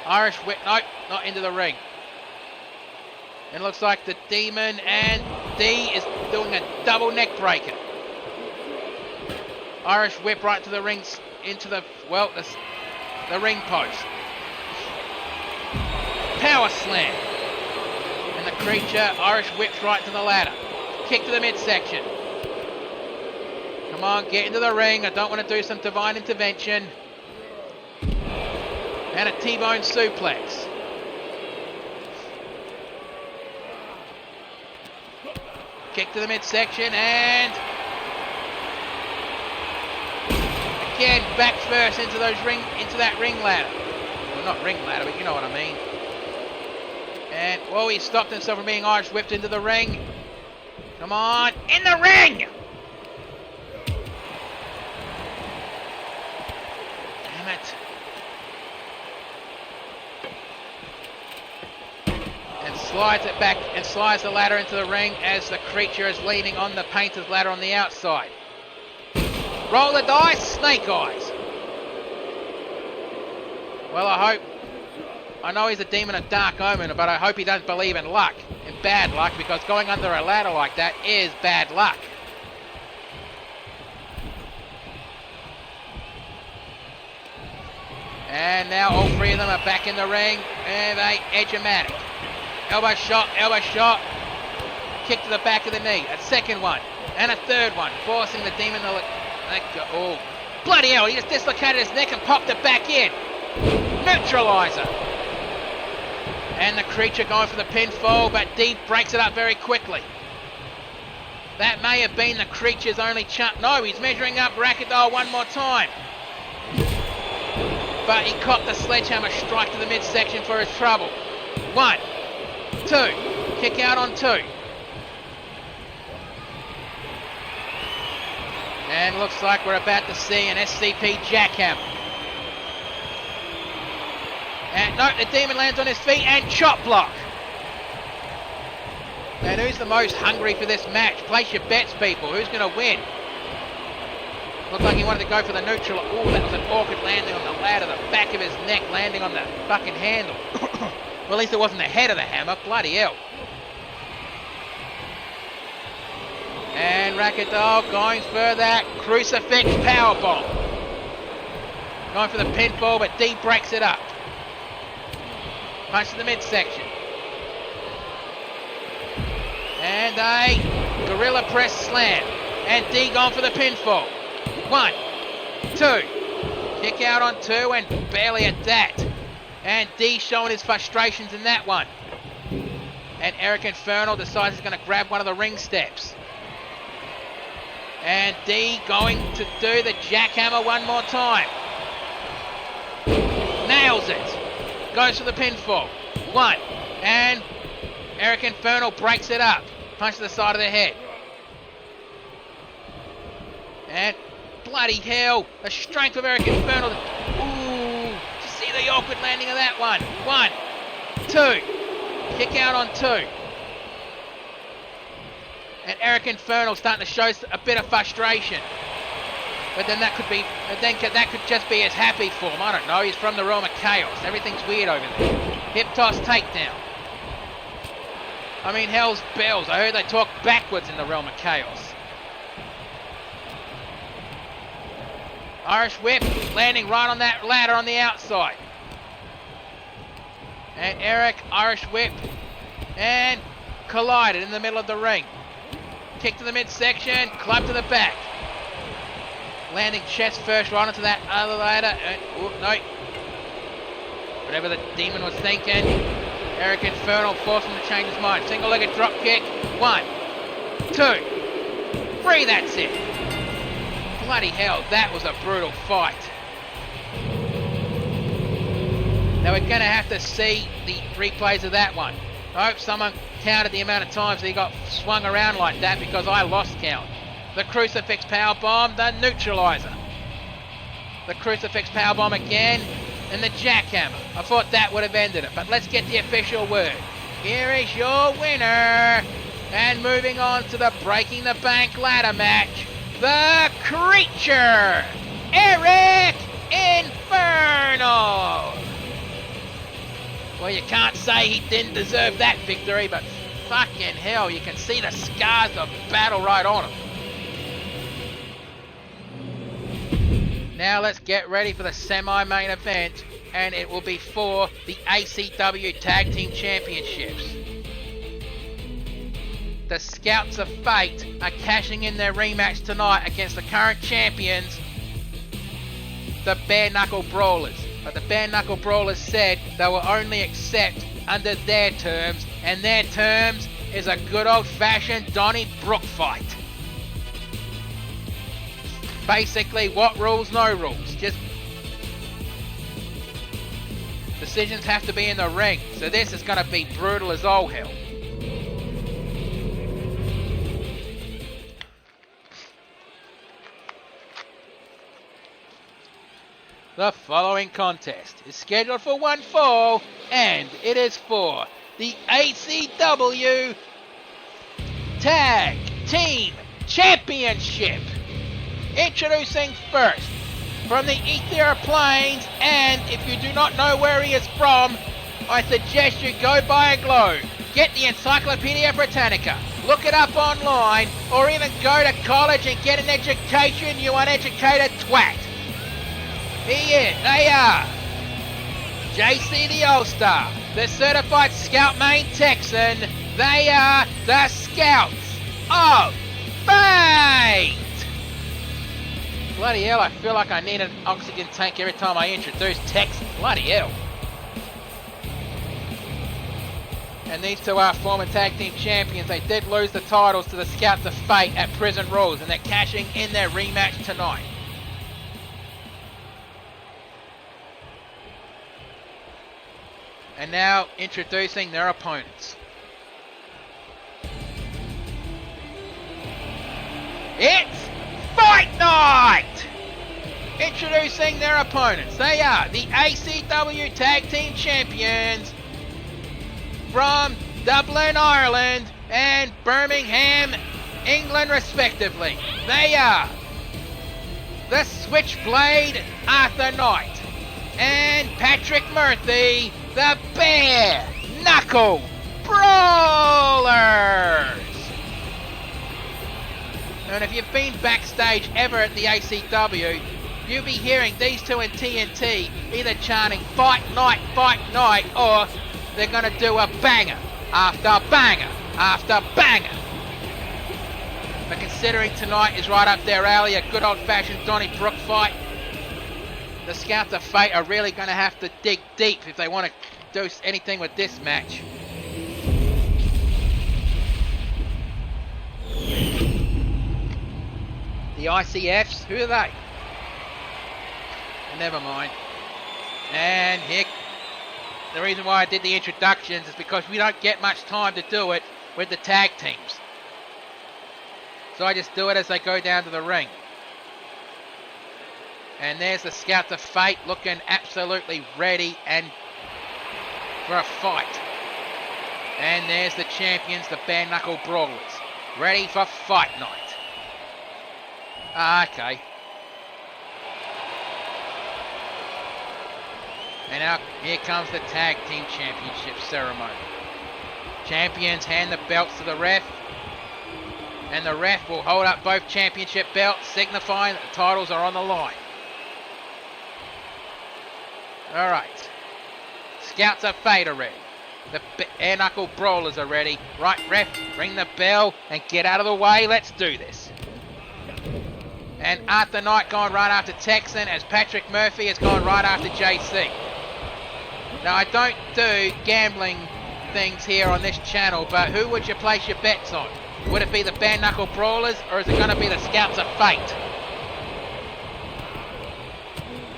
Irish whip, nope, not into the ring. It looks like the Demon and D is doing a double neck breaker. Irish whip right to the ring, into the ring post. Power slam. And the Creature, Irish whips right to the ladder. Kick to the midsection. Come on, get into the ring. I don't want to do some divine intervention. And a T-bone suplex. Kick to the midsection and again back first into that ring ladder. Well, not ring ladder, but you know what I mean. And he stopped himself from being Irish whipped into the ring. Come on, in the ring! Damn it. And slides it back and slides the ladder into the ring as the Creature is leaning on the painter's ladder on the outside. Roll the dice, snake eyes. Well, I know he's a demon of dark omen, but I hope he doesn't believe in luck, in bad luck, because going under a ladder like that is bad luck. And now all three of them are back in the ring, and they edge-o-matic. Elbow shot, kick to the back of the knee, a second one, and a third one, forcing the demon to let go. Oh, bloody hell, he just dislocated his neck and popped it back in. Neutralizer. And the Creature going for the pinfall, but D breaks it up very quickly. That may have been the Creature's only chance. No, he's measuring up Rackadoll one more time. But he copped the sledgehammer strike to the midsection for his trouble. 1, 2, kick out on 2. And looks like we're about to see an SCP jackhammer. And no, the Demon lands on his feet and chop block. And who's the most hungry for this match? Place your bets, people. Who's going to win? Looked like he wanted to go for the neutral. Oh, that was an awkward landing on the ladder. The back of his neck landing on the fucking handle. Well, at least it wasn't the head of the hammer. Bloody hell. And Rackadoll going for that crucifix powerbomb. Going for the pinfall, but D breaks it up. Punch to the midsection. And a gorilla press slam. And D going for the pinfall. 1, 2. Kick out on 2 and barely at that. And D showing his frustrations in that one. And Eric Infernal decides he's going to grab one of the ring steps. And D going to do the jackhammer one more time. Nails it. Goes for the pinfall. 1. And Eric Infernal breaks it up. Punch to the side of the head. And bloody hell. The strength of Eric Infernal. Ooh. Did you see the awkward landing of that one? 1, 2. Kick out on 2. And Eric Infernal starting to show a bit of frustration. But then that could just be his happy form. I don't know. He's from the realm of chaos. Everything's weird over there. Hip toss takedown. I mean, hell's bells. I heard they talk backwards in the realm of chaos. Irish whip landing right on that ladder on the outside. And Eric, Irish whip, and collided in the middle of the ring. Kick to the midsection, club to the back. Landing chest first right onto that other ladder. And, oh, no. Whatever the Demon was thinking. Eric Infernal forced him to change his mind. Single-legged drop kick. 1, 2, 3, that's it. Bloody hell, that was a brutal fight. Now we're going to have to see the replays of that one. I hope someone counted the amount of times he got swung around like that, because I lost count. The crucifix powerbomb, the neutralizer. The crucifix powerbomb again, and the jackhammer. I thought that would have ended it, but let's get the official word. Here is your winner. And moving on to the Breaking the Bank ladder match, the Creature, Eric Infernal. Well, you can't say he didn't deserve that victory, but fucking hell, you can see the scars of battle right on him. Now let's get ready for the semi-main event, and it will be for the ACW Tag Team Championships. The Scouts of Fate are cashing in their rematch tonight against the current champions, the Bare Knuckle Brawlers. But the Bare Knuckle Brawlers said they will only accept under their terms, and their terms is a good old-fashioned Donnybrook fight. Basically, what rules, no rules. Just decisions have to be in the ring, so this is going to be brutal as all hell. The following contest is scheduled for one fall, and it is for the ACW Tag Team Championship. Introducing first, from the Ether Plains, and if you do not know where he is from, I suggest you go buy a globe, get the Encyclopedia Britannica, look it up online, or even go to college and get an education, you uneducated twat. They are JC the All-Star, the Certified Scout Main Texan. They are the Scouts of Fate. Bloody hell, I feel like I need an oxygen tank every time I introduce Texans. Bloody hell. And these two are former tag team champions. They did lose the titles to the Scouts of Fate at Prison Rules, and they're cashing in their rematch tonight. And now introducing their opponents. It's Fight Night! Introducing their opponents. They are the ACW Tag Team Champions from Dublin, Ireland and Birmingham, England respectively. They are the Switchblade Arthur Knight and Patrick Murphy, the Bare Knuckle Brawlers. And if you've been backstage ever at the ACW, you'll be hearing these two in TNT either chanting Fight Night, or they're going to do a banger after banger after banger. But considering tonight is right up their alley, a good old-fashioned Donnybrook fight, the Scouts of Fate are really going to have to dig deep if they want to do anything with this match. The ICFs, who are they? Never mind. And here, the reason why I did the introductions is because we don't get much time to do it with the tag teams. So I just do it as they go down to the ring. And there's the Scouts of Fate looking absolutely ready and for a fight. And there's the champions, the Bare Knuckle Brawlers, ready for Fight Night. Okay. And now here comes the Tag Team Championship ceremony. Champions hand the belts to the ref, and the ref will hold up both championship belts, signifying that the titles are on the line. Alright. Scouts of Fate are ready. The Bare Knuckle Brawlers are ready. Right, ref, ring the bell and get out of the way. Let's do this. And Arthur Knight gone right after Texan, as Patrick Murphy has gone right after JC. Now, I don't do gambling things here on this channel, but who would you place your bets on? Would it be the Bare Knuckle Brawlers, or is it going to be the Scouts of Fate?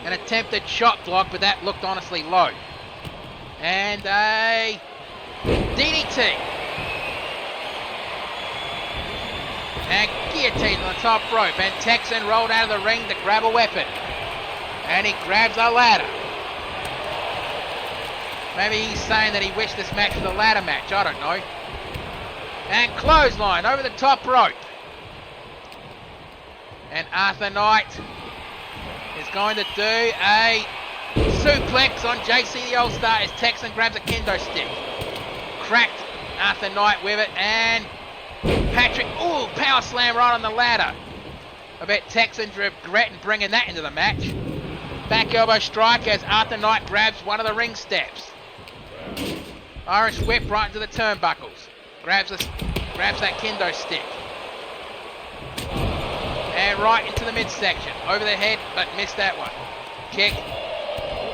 An attempted shot block, but that looked honestly low. And a DDT. And guillotine on the top rope, and Texan rolled out of the ring to grab a weapon. And he grabs a ladder. Maybe he's saying that he wished this match was a ladder match, I don't know. And clothesline over the top rope. And Arthur Knight is going to do a suplex on JC the All-Star as Texan grabs a kendo stick. Cracked Arthur Knight with it, and Patrick, power slam right on the ladder. I bet Texans regretting bringing that into the match. Back elbow strike as Arthur Knight grabs one of the ring steps. Irish whip right into the turnbuckles. Grabs that kendo stick. And right into the midsection. Over the head, but missed that one. Kick.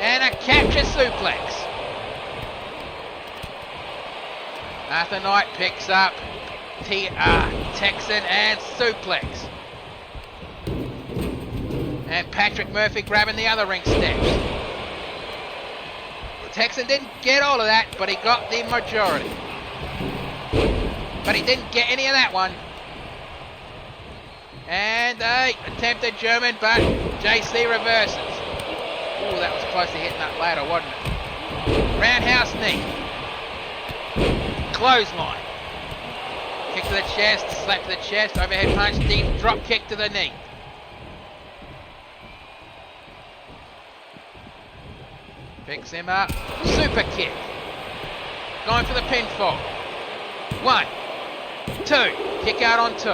And a capture suplex. Arthur Knight picks up Texan and suplex. And Patrick Murphy grabbing the other ring steps. Texan didn't get all of that, but he got the majority. But he didn't get any of that one. And a attempted German, but JC reverses. Ooh, that was close to hitting that ladder, wasn't it? Roundhouse knee. Clothesline. Kick to the chest, slap to the chest, overhead punch, deep drop kick to the knee. Picks him up. Super kick. Going for the pinfall. 1, 2. Kick out on 2.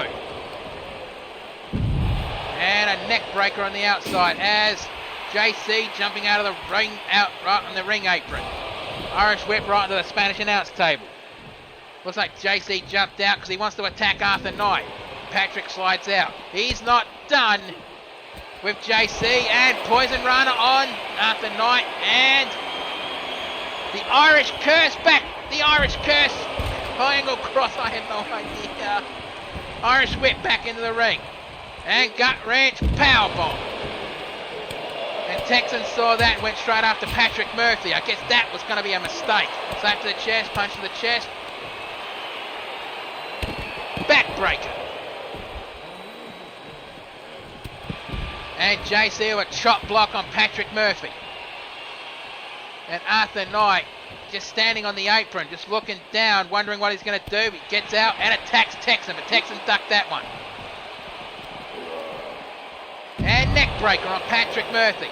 And a neck breaker on the outside as JC jumping out of the ring, out right on the ring apron. Irish whip right into the Spanish announce table. Looks like JC jumped out because he wants to attack Arthur Knight. Patrick slides out. He's not done with JC, and poison rana on Arthur Knight, and the Irish curse back. The Irish curse. Triangle cross, I have no idea. Irish whip back into the ring. And gut wrench powerbomb. And Texan saw that and went straight after Patrick Murphy. I guess that was going to be a mistake. Slap to the chest, punch to the chest. Backbreaker. And JC with a chop block on Patrick Murphy. And Arthur Knight just standing on the apron, just looking down, wondering what he's going to do. He gets out and attacks Texan, but Texan ducked that one. And neck breaker on Patrick Murphy.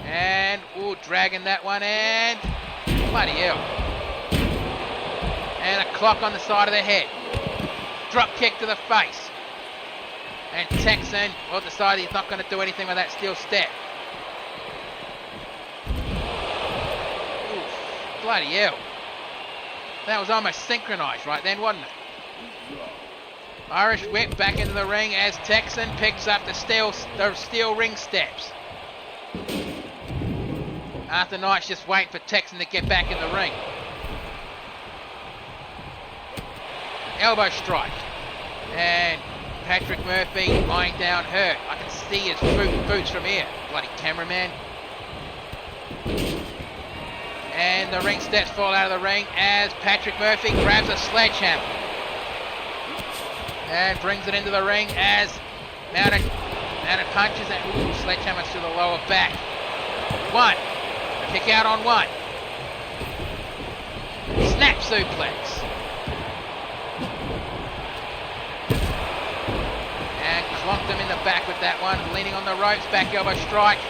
And, dragging that one, and bloody hell. And a clock on the side of the head. Drop kick to the face. And Texan decided he's not going to do anything with that steel step. Oof, bloody hell. That was almost synchronized right then, wasn't it? Irish whip back into the ring as Texan picks up the steel ring steps. Arthur Knight's just waiting for Texan to get back in the ring. Elbow strike. And Patrick Murphy lying down hurt. I can see his boots from here. Bloody cameraman. And the ring steps fall out of the ring as Patrick Murphy grabs a sledgehammer. And brings it into the ring as mounted punches and sledgehammer to the lower back. 1. Kick out on 1. Snap suplex. And clonked him in the back with that one. Leaning on the ropes. Back elbow strike.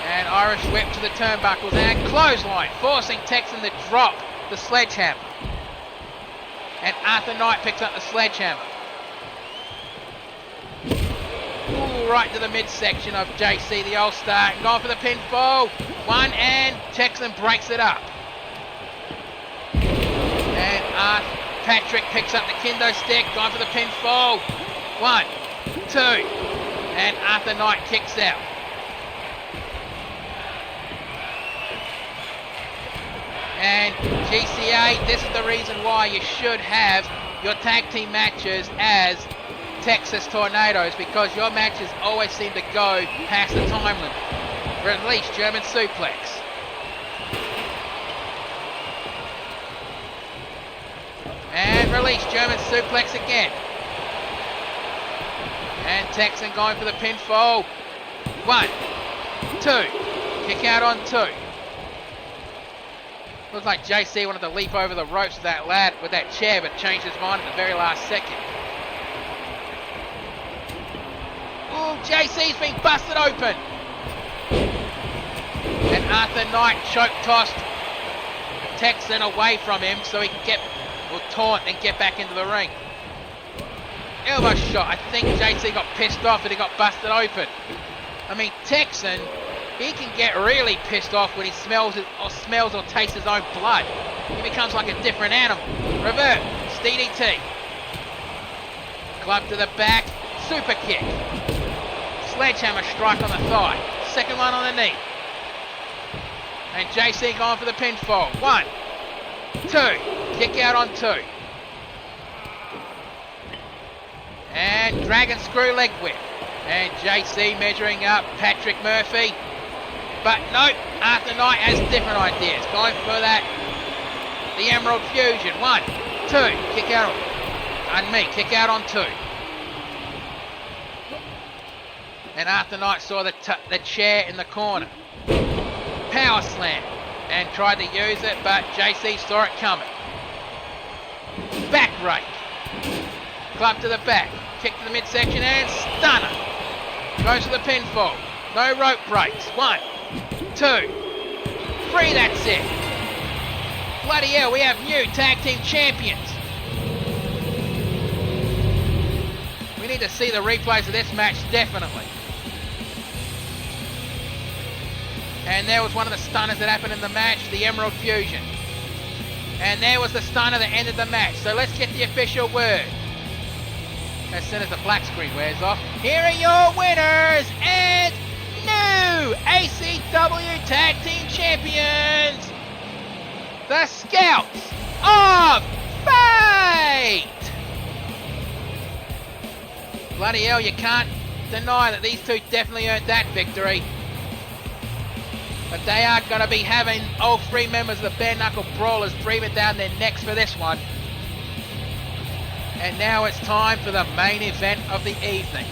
And Irish whip to the turnbuckles and clothesline. Forcing Texan to drop the sledgehammer. And Arthur Knight picks up the sledgehammer. Right to the midsection of JC, the All-Star. Going for the pinfall. 1, and Texan breaks it up. And Patrick picks up the kendo stick. Going for the pinfall. 1, 2. And Arthur Knight kicks out. And GCA, this is the reason why you should have your tag team matches as Texas Tornadoes, because your matches always seem to go past the time limit. Release German suplex. And release German suplex again. And Texan going for the pinfall. 1, 2. Kick out on 2. Looks like JC wanted to leap over the ropes with that chair, but changed his mind at the very last second. JC's been busted open. And Arthur Knight choke tossed Texan away from him so he can taunt and get back into the ring. Elbow shot. I think JC got pissed off and he got busted open. I mean, Texan, he can get really pissed off when he smells or tastes his own blood. He becomes like a different animal. Revert, DDT. Club to the back, super kick. Sledgehammer strike on the thigh. Second one on the knee. And JC going for the pinfall. 1, 2. Kick out on 2. And dragon screw leg whip. And JC measuring up Patrick Murphy. But nope, Arthur Knight has different ideas. Going for that, the Emerald Fusion. 1, 2. Kick out. And me, kick out on 2. And Arthur Knight saw the chair in the corner. Power slam. And tried to use it, but JC saw it coming. Back rake. Club to the back. Kick to the midsection and stunner. Goes to the pinfall. No rope breaks. 1, 2, 3. That's it. Bloody hell, we have new tag team champions. We need to see the replays of this match, definitely. And there was one of the stunners that happened in the match, the Emerald Fusion. And there was the stunner that ended the match. So let's get the official word. As soon as the black screen wears off. Here are your winners and new ACW Tag Team Champions, the Scouts of Fate! Bloody hell, you can't deny that these two definitely earned that victory. But they are going to be having all 3 members of the Bare Knuckle Brawlers breathing down their necks for this one. And now it's time for the main event of the evening.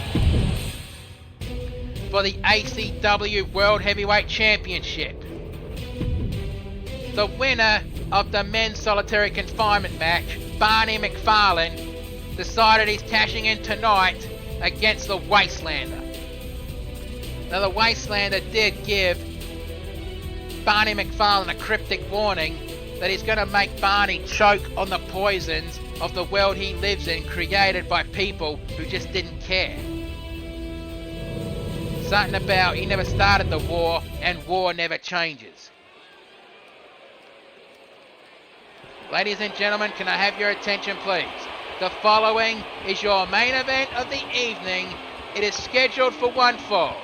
For the ACW World Heavyweight Championship. The winner of the men's solitary confinement match, Barney McFarlane, decided he's cashing in tonight against the Wastelander. Now the Wastelander did give Barney McFarlane a cryptic warning that he's going to make Barney choke on the poisons of the world he lives in, created by people who just didn't care. Something about he never started the war and war never changes. Ladies and gentlemen, can I have your attention please? The following is your main event of the evening. It is scheduled for 1 fall,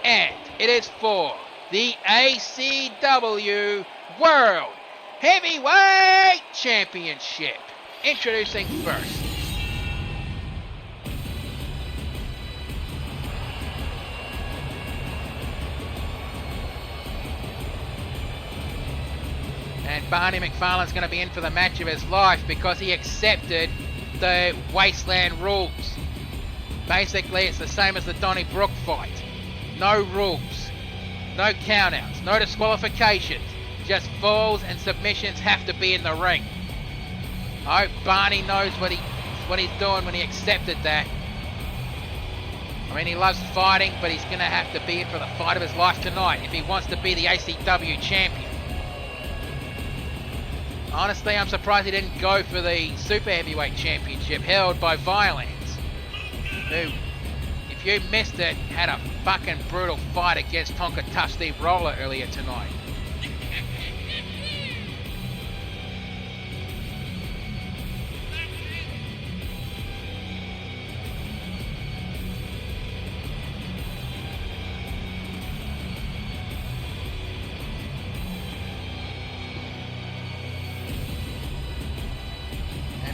and it is for the ACW World Heavyweight Championship. Introducing first. And Barney McFarlane's going to be in for the match of his life because he accepted the Wasteland rules. Basically, it's the same as the Donnybrook fight. No rules. No countouts. No disqualifications. Just falls and submissions have to be in the ring. I hope Barney knows what he's doing when he accepted that. I mean, he loves fighting, but he's going to have to be in for the fight of his life tonight if he wants to be the ACW champion. Honestly, I'm surprised he didn't go for the Super Heavyweight Championship held by Violence, who, if you missed it, had a fucking brutal fight against Tonka Tough Steve Roller earlier tonight.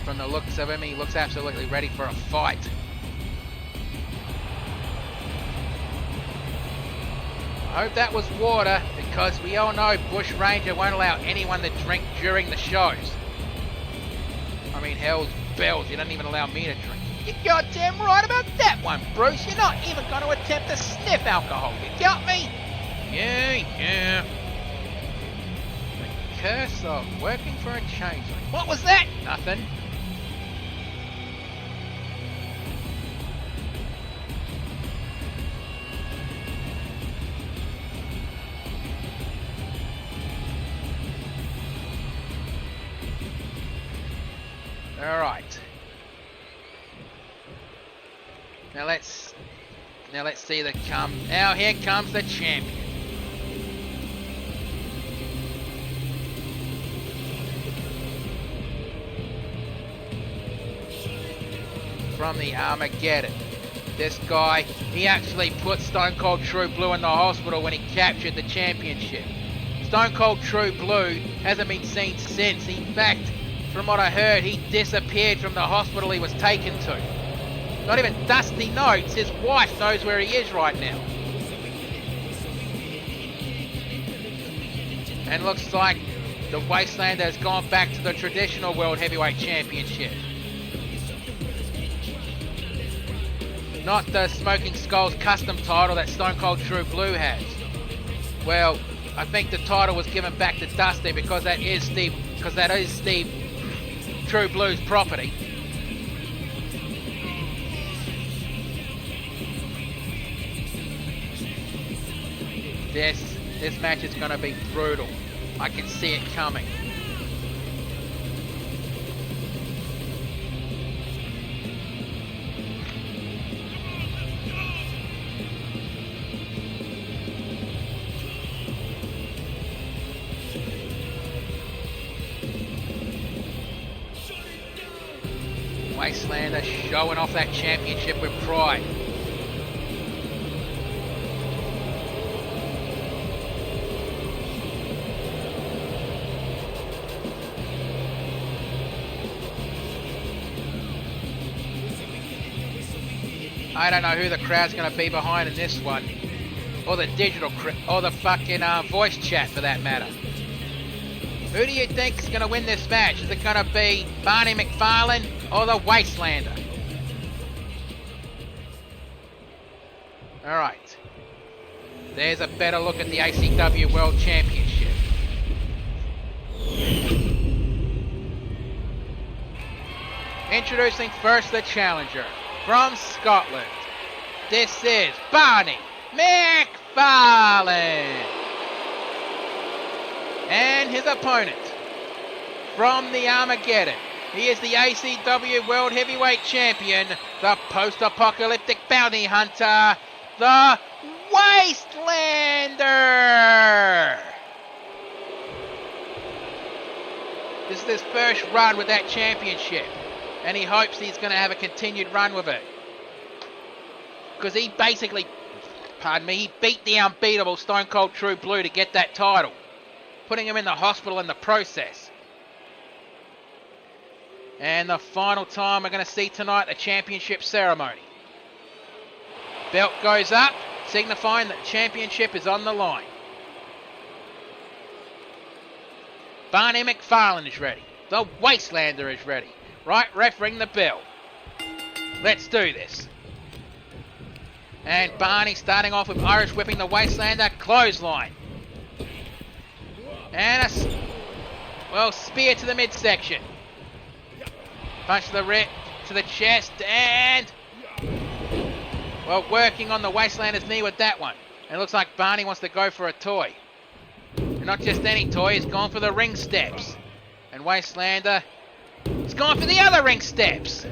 From the looks of him, he looks absolutely ready for a fight. I hope that was water, because we all know Bush Ranger won't allow anyone to drink during the shows. I mean, hell's bells, you don't even allow me to drink. You're goddamn right about that one, Bruce. You're not even going to attempt to sniff alcohol. You got me? Yeah. The curse of working for a changeling. What was that? Nothing. All right. Now let's see the come. Now here comes the champion. From the Armageddon. This guy, he actually put Stone Cold True Blue in the hospital when he captured the championship. Stone Cold True Blue hasn't been seen since. In fact, from what I heard, he disappeared from the hospital he was taken to. Not even Dusty knows. His wife knows where he is right now. And looks like the Wastelander has gone back to the traditional World Heavyweight Championship. Not the Smoking Skulls custom title that Stone Cold True Blue has. Well, I think the title was given back to Dusty because that is Steve True Blue's property. This match is going to be brutal. I can see it coming. Wastelander showing off that championship with pride. I don't know who the crowd's going to be behind in this one, or the or the fucking voice chat for that matter. Who do you think is going to win this match? Is it going to be Barney McFarlane or the Wastelander? All right. There's a better look at the ACW World Championship. Introducing first the challenger from Scotland. This is Barney McFarlane. And his opponent from the Armageddon. He is the ACW World Heavyweight Champion, the post-apocalyptic bounty hunter, the Wastelander. This is his first run with that championship, and he hopes he's going to have a continued run with it. Because he basically, he beat the unbeatable Stone Cold True Blue to get that title, putting him in the hospital in the process. And the final time we're going to see tonight, the championship ceremony. Belt goes up, signifying that championship is on the line. Barney McFarlane is ready. The Wastelander is ready. Right, ref, ring the bell. Let's do this. And Barney starting off with Irish whipping the Wastelander, clothesline. And spear to the midsection. Punch to the chest, and working on the Wastelander's knee with that one. And it looks like Barney wants to go for a toy. And not just any toy, he's gone for the ring steps. And Wastelander, he's gone for the other ring steps.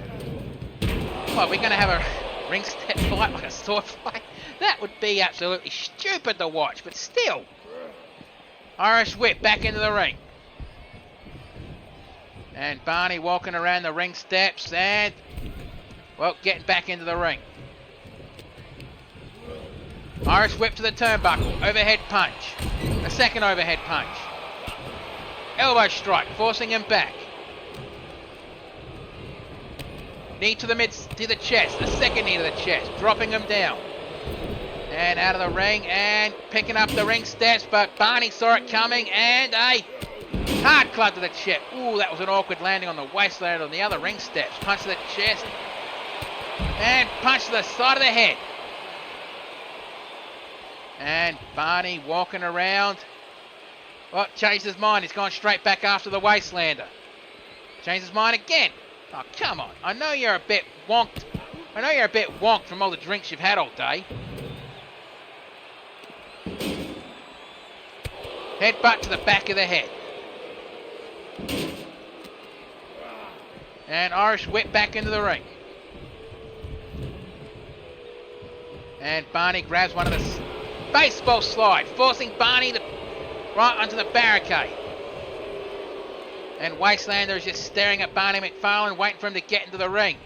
What, we're going to have a ring step fight like a sword fight? That would be absolutely stupid to watch, but still. Irish whip back into the ring. And Barney walking around the ring steps and, getting back into the ring. Irish whip to the turnbuckle. Overhead punch. A second overhead punch. Elbow strike, forcing him back. Knee to the chest. A second knee to the chest, dropping him down. And out of the ring and picking up the ring steps, but Barney saw it coming and a hard club to the chest. Ooh, that was an awkward landing on the Wastelander on the other ring steps. Punch to the chest and punch to the side of the head. And Barney walking around. Changed his mind. He's gone straight back after the Wastelander. Changed his mind again. Oh, come on. I know you're a bit wonked. From all the drinks you've had all day. Headbutt to the back of the head. And Irish whip back into the ring. And Barney grabs one of the baseball slide, forcing Barney right onto the barricade. And Wastelander is just staring at Barney McFarlane, waiting for him to get into the ring.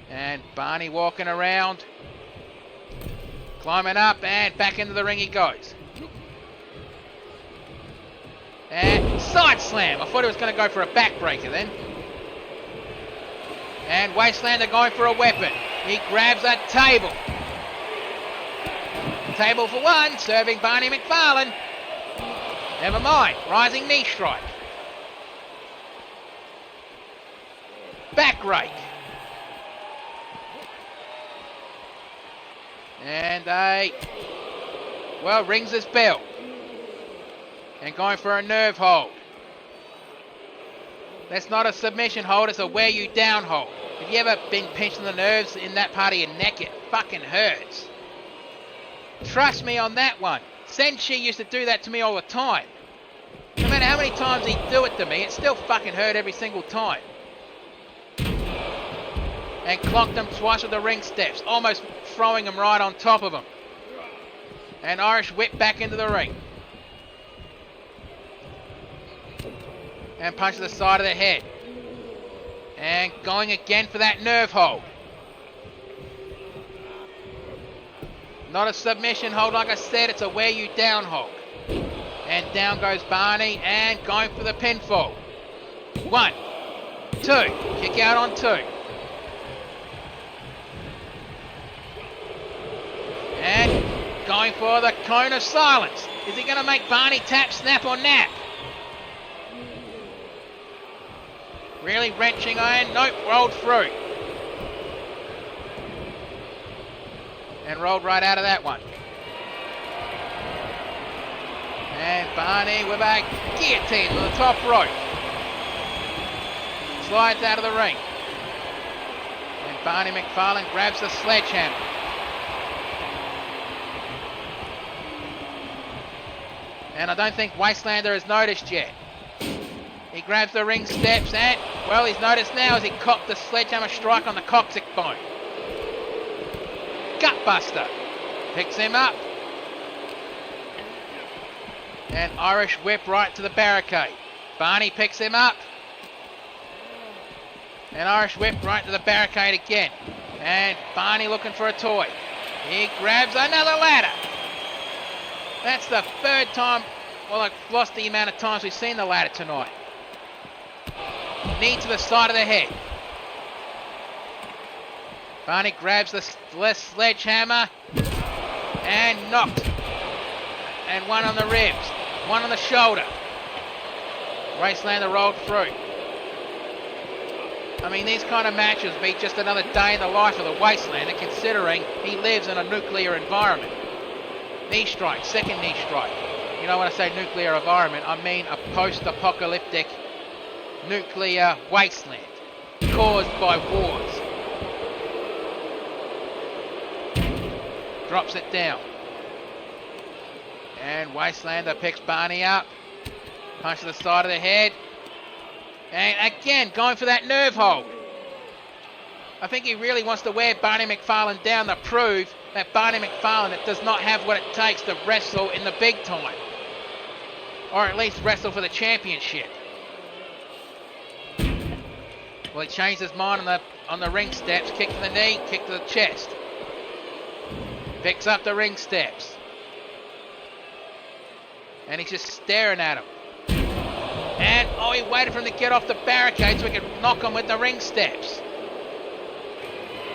And Barney walking around, climbing up, and back into the ring he goes. And side slam. I thought he was going to go for a backbreaker then. And Wastelander going for a weapon. He grabs a table. Table for one, serving Barney McFarlane. Never mind, rising knee strike. Back rake. And rings his bell. And going for a nerve hold. That's not a submission hold, it's a wear you down hold. Have you ever been pinched in the nerves in that part of your neck? It fucking hurts. Trust me on that one. Senshi used to do that to me all the time. No matter how many times he'd do it to me, it still fucking hurt every single time. And clonked him twice with the ring steps, almost throwing him right on top of him. And Irish whip back into the ring. And punch to the side of the head. And going again for that nerve hold. Not a submission hold, like I said, it's a wear you down hold. And down goes Barney, and going for the pinfall. 1, 2, kick out on 2. And going for the cone of silence. Is he going to make Barney tap, snap, or nap? Really wrenching iron. Nope, rolled through. And rolled right out of that one. And Barney with a guillotine to the top rope. Slides out of the ring. And Barney McFarlane grabs the sledgehammer. And I don't think Wastelander has noticed yet. He grabs the ring steps and, well, he's noticed now as he cocked the sledgehammer strike on the coccyx bone. Gutbuster. Picks him up. And Irish whip right to the barricade. Barney picks him up. And Irish whip right to the barricade again. And Barney looking for a toy. He grabs another ladder. That's the third time, well, I've lost the amount of times we've seen the ladder tonight. Knee to the side of the head. Barney grabs the sledgehammer and knocked. And one on the ribs, one on the shoulder. Wastelander rolled through. I mean, these kind of matches be just another day in the life of the Wastelander, considering he lives in a nuclear environment. Knee strike, second knee strike. You know, when I say nuclear environment, I mean a post-apocalyptic nuclear wasteland caused by wars. Drops it down. And Wastelander picks Barney up. Punch to the side of the head. And again, going for that nerve hold. I think he really wants to wear Barney McFarlane down to prove that Barney McFarlane does not have what it takes to wrestle in the big time. Or at least wrestle for the championship. Well, he changed his mind on the ring steps. Kick to the knee, kick to the chest. Picks up the ring steps. And he's just staring at him. And, oh, he waited for him to get off the barricade so he could knock him with the ring steps.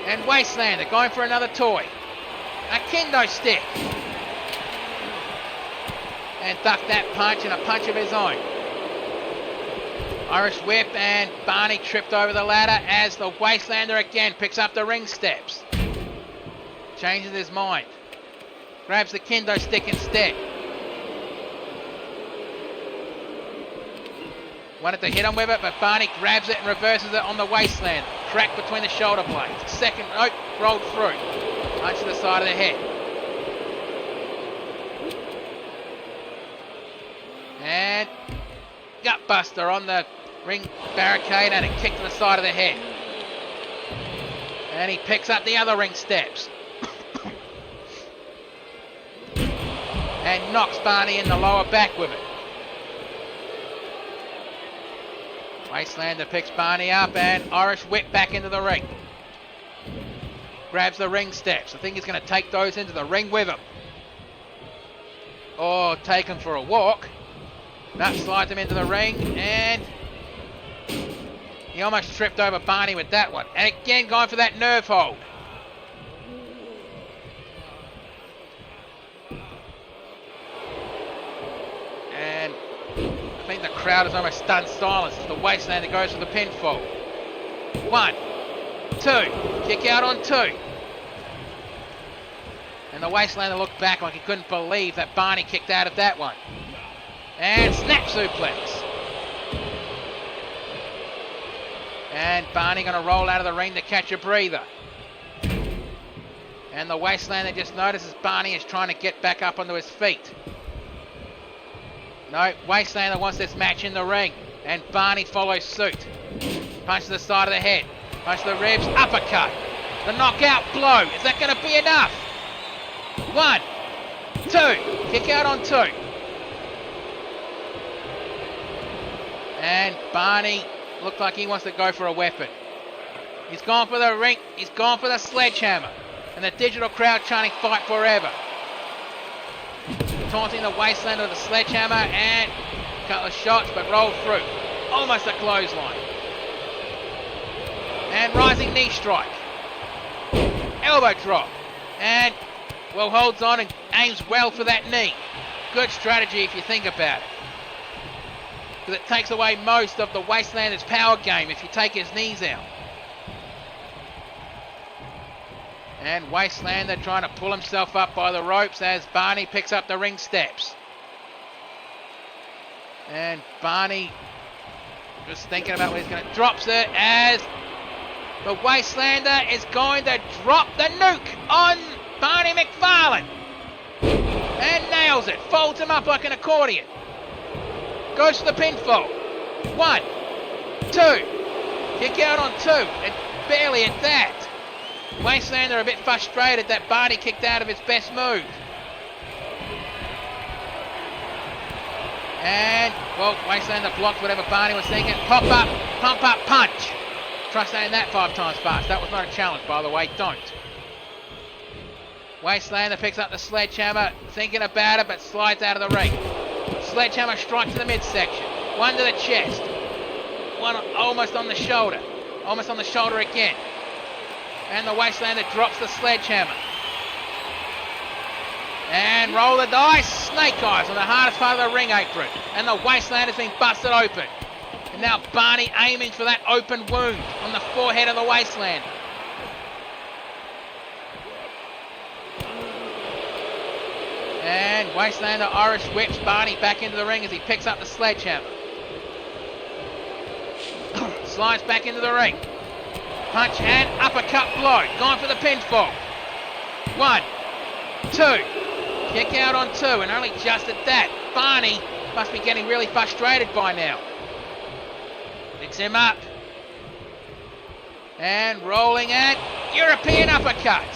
And Wastelander going for another toy. A kendo stick. And ducked that punch and a punch of his own. Irish whip and Barney tripped over the ladder as the Wastelander again picks up the ring steps. Changes his mind. Grabs the kendo stick instead. Wanted to hit him with it, but Barney grabs it and reverses it on the Wastelander. Crack between the shoulder blades. Second, nope, rolled through. Punch to the side of the head. And gutbuster on the ring barricade and a kick to the side of the head. And he picks up the other ring steps. And knocks Barney in the lower back with it. Wastelander picks Barney up and Irish whip back into the ring. Grabs the ring steps. I think he's going to take those into the ring with him. Or take him for a walk. That slides him into the ring and he almost tripped over Barney with that one. And again going for that nerve hold. And I think the crowd is almost stunned silence as the Wastelander goes for the pinfall. 1, 2, kick out on 2. And the Wastelander looked back like he couldn't believe that Barney kicked out of that one. And snap suplex. And Barney going to roll out of the ring to catch a breather. And the Wastelander just notices Barney is trying to get back up onto his feet. No, Wastelander wants this match in the ring. And Barney follows suit. Punch to the side of the head. Punch to the ribs. Uppercut. The knockout blow. Is that going to be enough? 1, 2. Kick out on 2. And Barney looked like he wants to go for a weapon. He's gone for the ring. He's gone for the sledgehammer. And the digital crowd chanting fight forever. Taunting the Wastelander with the sledgehammer and a couple of shots but rolled through. Almost a clothesline. And rising knee strike. Elbow drop. And well holds on and aims well for that knee. Good strategy if you think about it. Because it takes away most of the Wastelander's power game if you take his knees out. And Wastelander trying to pull himself up by the ropes as Barney picks up the ring steps. And Barney just thinking about where he's going to drops it as the Wastelander is going to drop the nuke on Barney McFarlane. And nails it. Folds him up like an accordion. Goes for the pinfall. 1, 2. Kick out on 2. And barely at that. Wastelander a bit frustrated that Barney kicked out of his best move. And, well, Wastelander blocked whatever Barney was thinking. Pop up, pump up, punch. Try saying that 5 times fast. That was not a challenge, by the way. Don't. Wastelander picks up the sledgehammer, thinking about it, but slides out of the ring. Sledgehammer strike to the midsection. 1 to the chest. 1 almost on the shoulder. Almost on the shoulder again. And the Wastelander drops the sledgehammer. And roll the dice. Snake eyes on the hardest part of the ring apron. And the Wastelander's been busted open. And now Barney aiming for that open wound on the forehead of the Wastelander. And Wastelander Irish whips Barney back into the ring as he picks up the sledgehammer. Slides back into the ring. Punch and uppercut blow. Gone for the pinfall. 1, 2. Kick out on 2, and only just at that. Barney must be getting really frustrated by now. Picks him up. And rolling at European uppercut.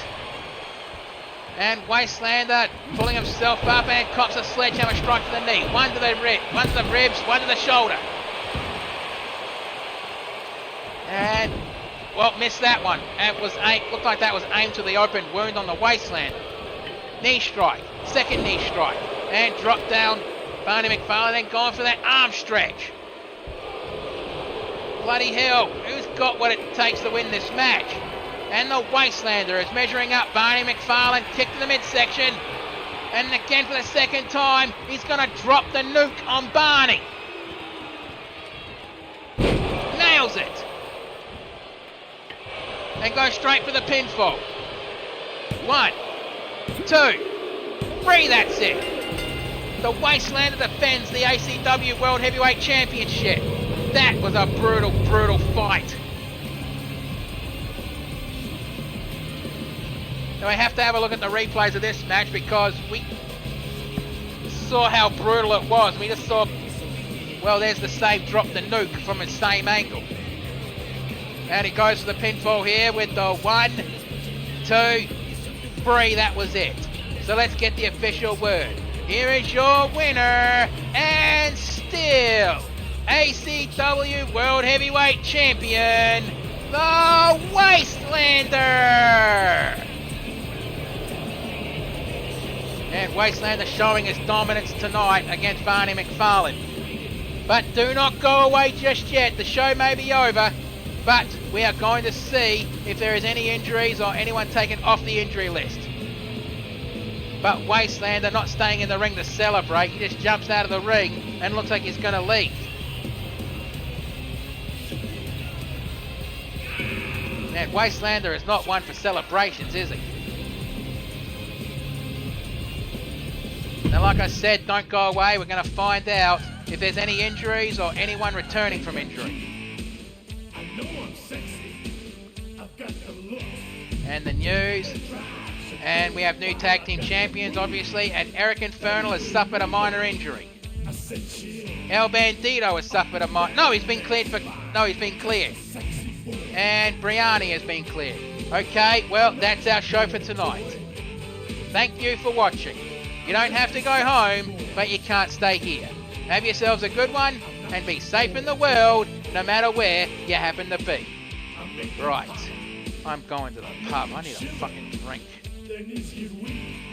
And Wastelander pulling himself up and cops a sledgehammer strike to the knee. 1 to the rib, 1 to the ribs, 1 to the shoulder. And, well, missed that one. It was looked like that was aimed to the open wound on the Wastelander. Knee strike, second knee strike. And drop down Barney McFarlane and gone for that arm stretch. Bloody hell, who's got what it takes to win this match? And the Wastelander is measuring up Barney McFarlane, kick to the midsection. And again for the second time, he's going to drop the nuke on Barney. Nails it. And goes straight for the pinfall. 1, 2, 3, that's it. The Wastelander defends the ACW World Heavyweight Championship. That was a brutal, brutal fight. Now I have to have a look at the replays of this match because we saw how brutal it was. We just saw Well, there's the save drop the nuke from the same angle. And it goes for the pinfall here with the 1, 2, 3. That was it. So let's get the official word. Here is your winner and still ACW World Heavyweight Champion, the Wastelander. And Wastelander showing his dominance tonight against Barney McFarlane. But do not go away just yet. The show may be over, but we are going to see if there is any injuries or anyone taken off the injury list. But Wastelander not staying in the ring to celebrate. He just jumps out of the ring and looks like he's going to leave. And Wastelander is not one for celebrations, is he? Now, like I said, don't go away. We're going to find out if there's any injuries or anyone returning from injury. I know I'm sexy. I've got the look. And the news. And we have new tag team champions, obviously. And Eric Infernal has suffered a minor injury. I said chill. El Bandito has suffered a minor... No, he's been cleared for... No, he's been cleared. And Briani has been cleared. Okay, well, that's our show for tonight. Thank you for watching. You don't have to go home, but you can't stay here. Have yourselves a good one, and be safe in the world, no matter where you happen to be. Right, I'm going to the pub. I need a fucking drink.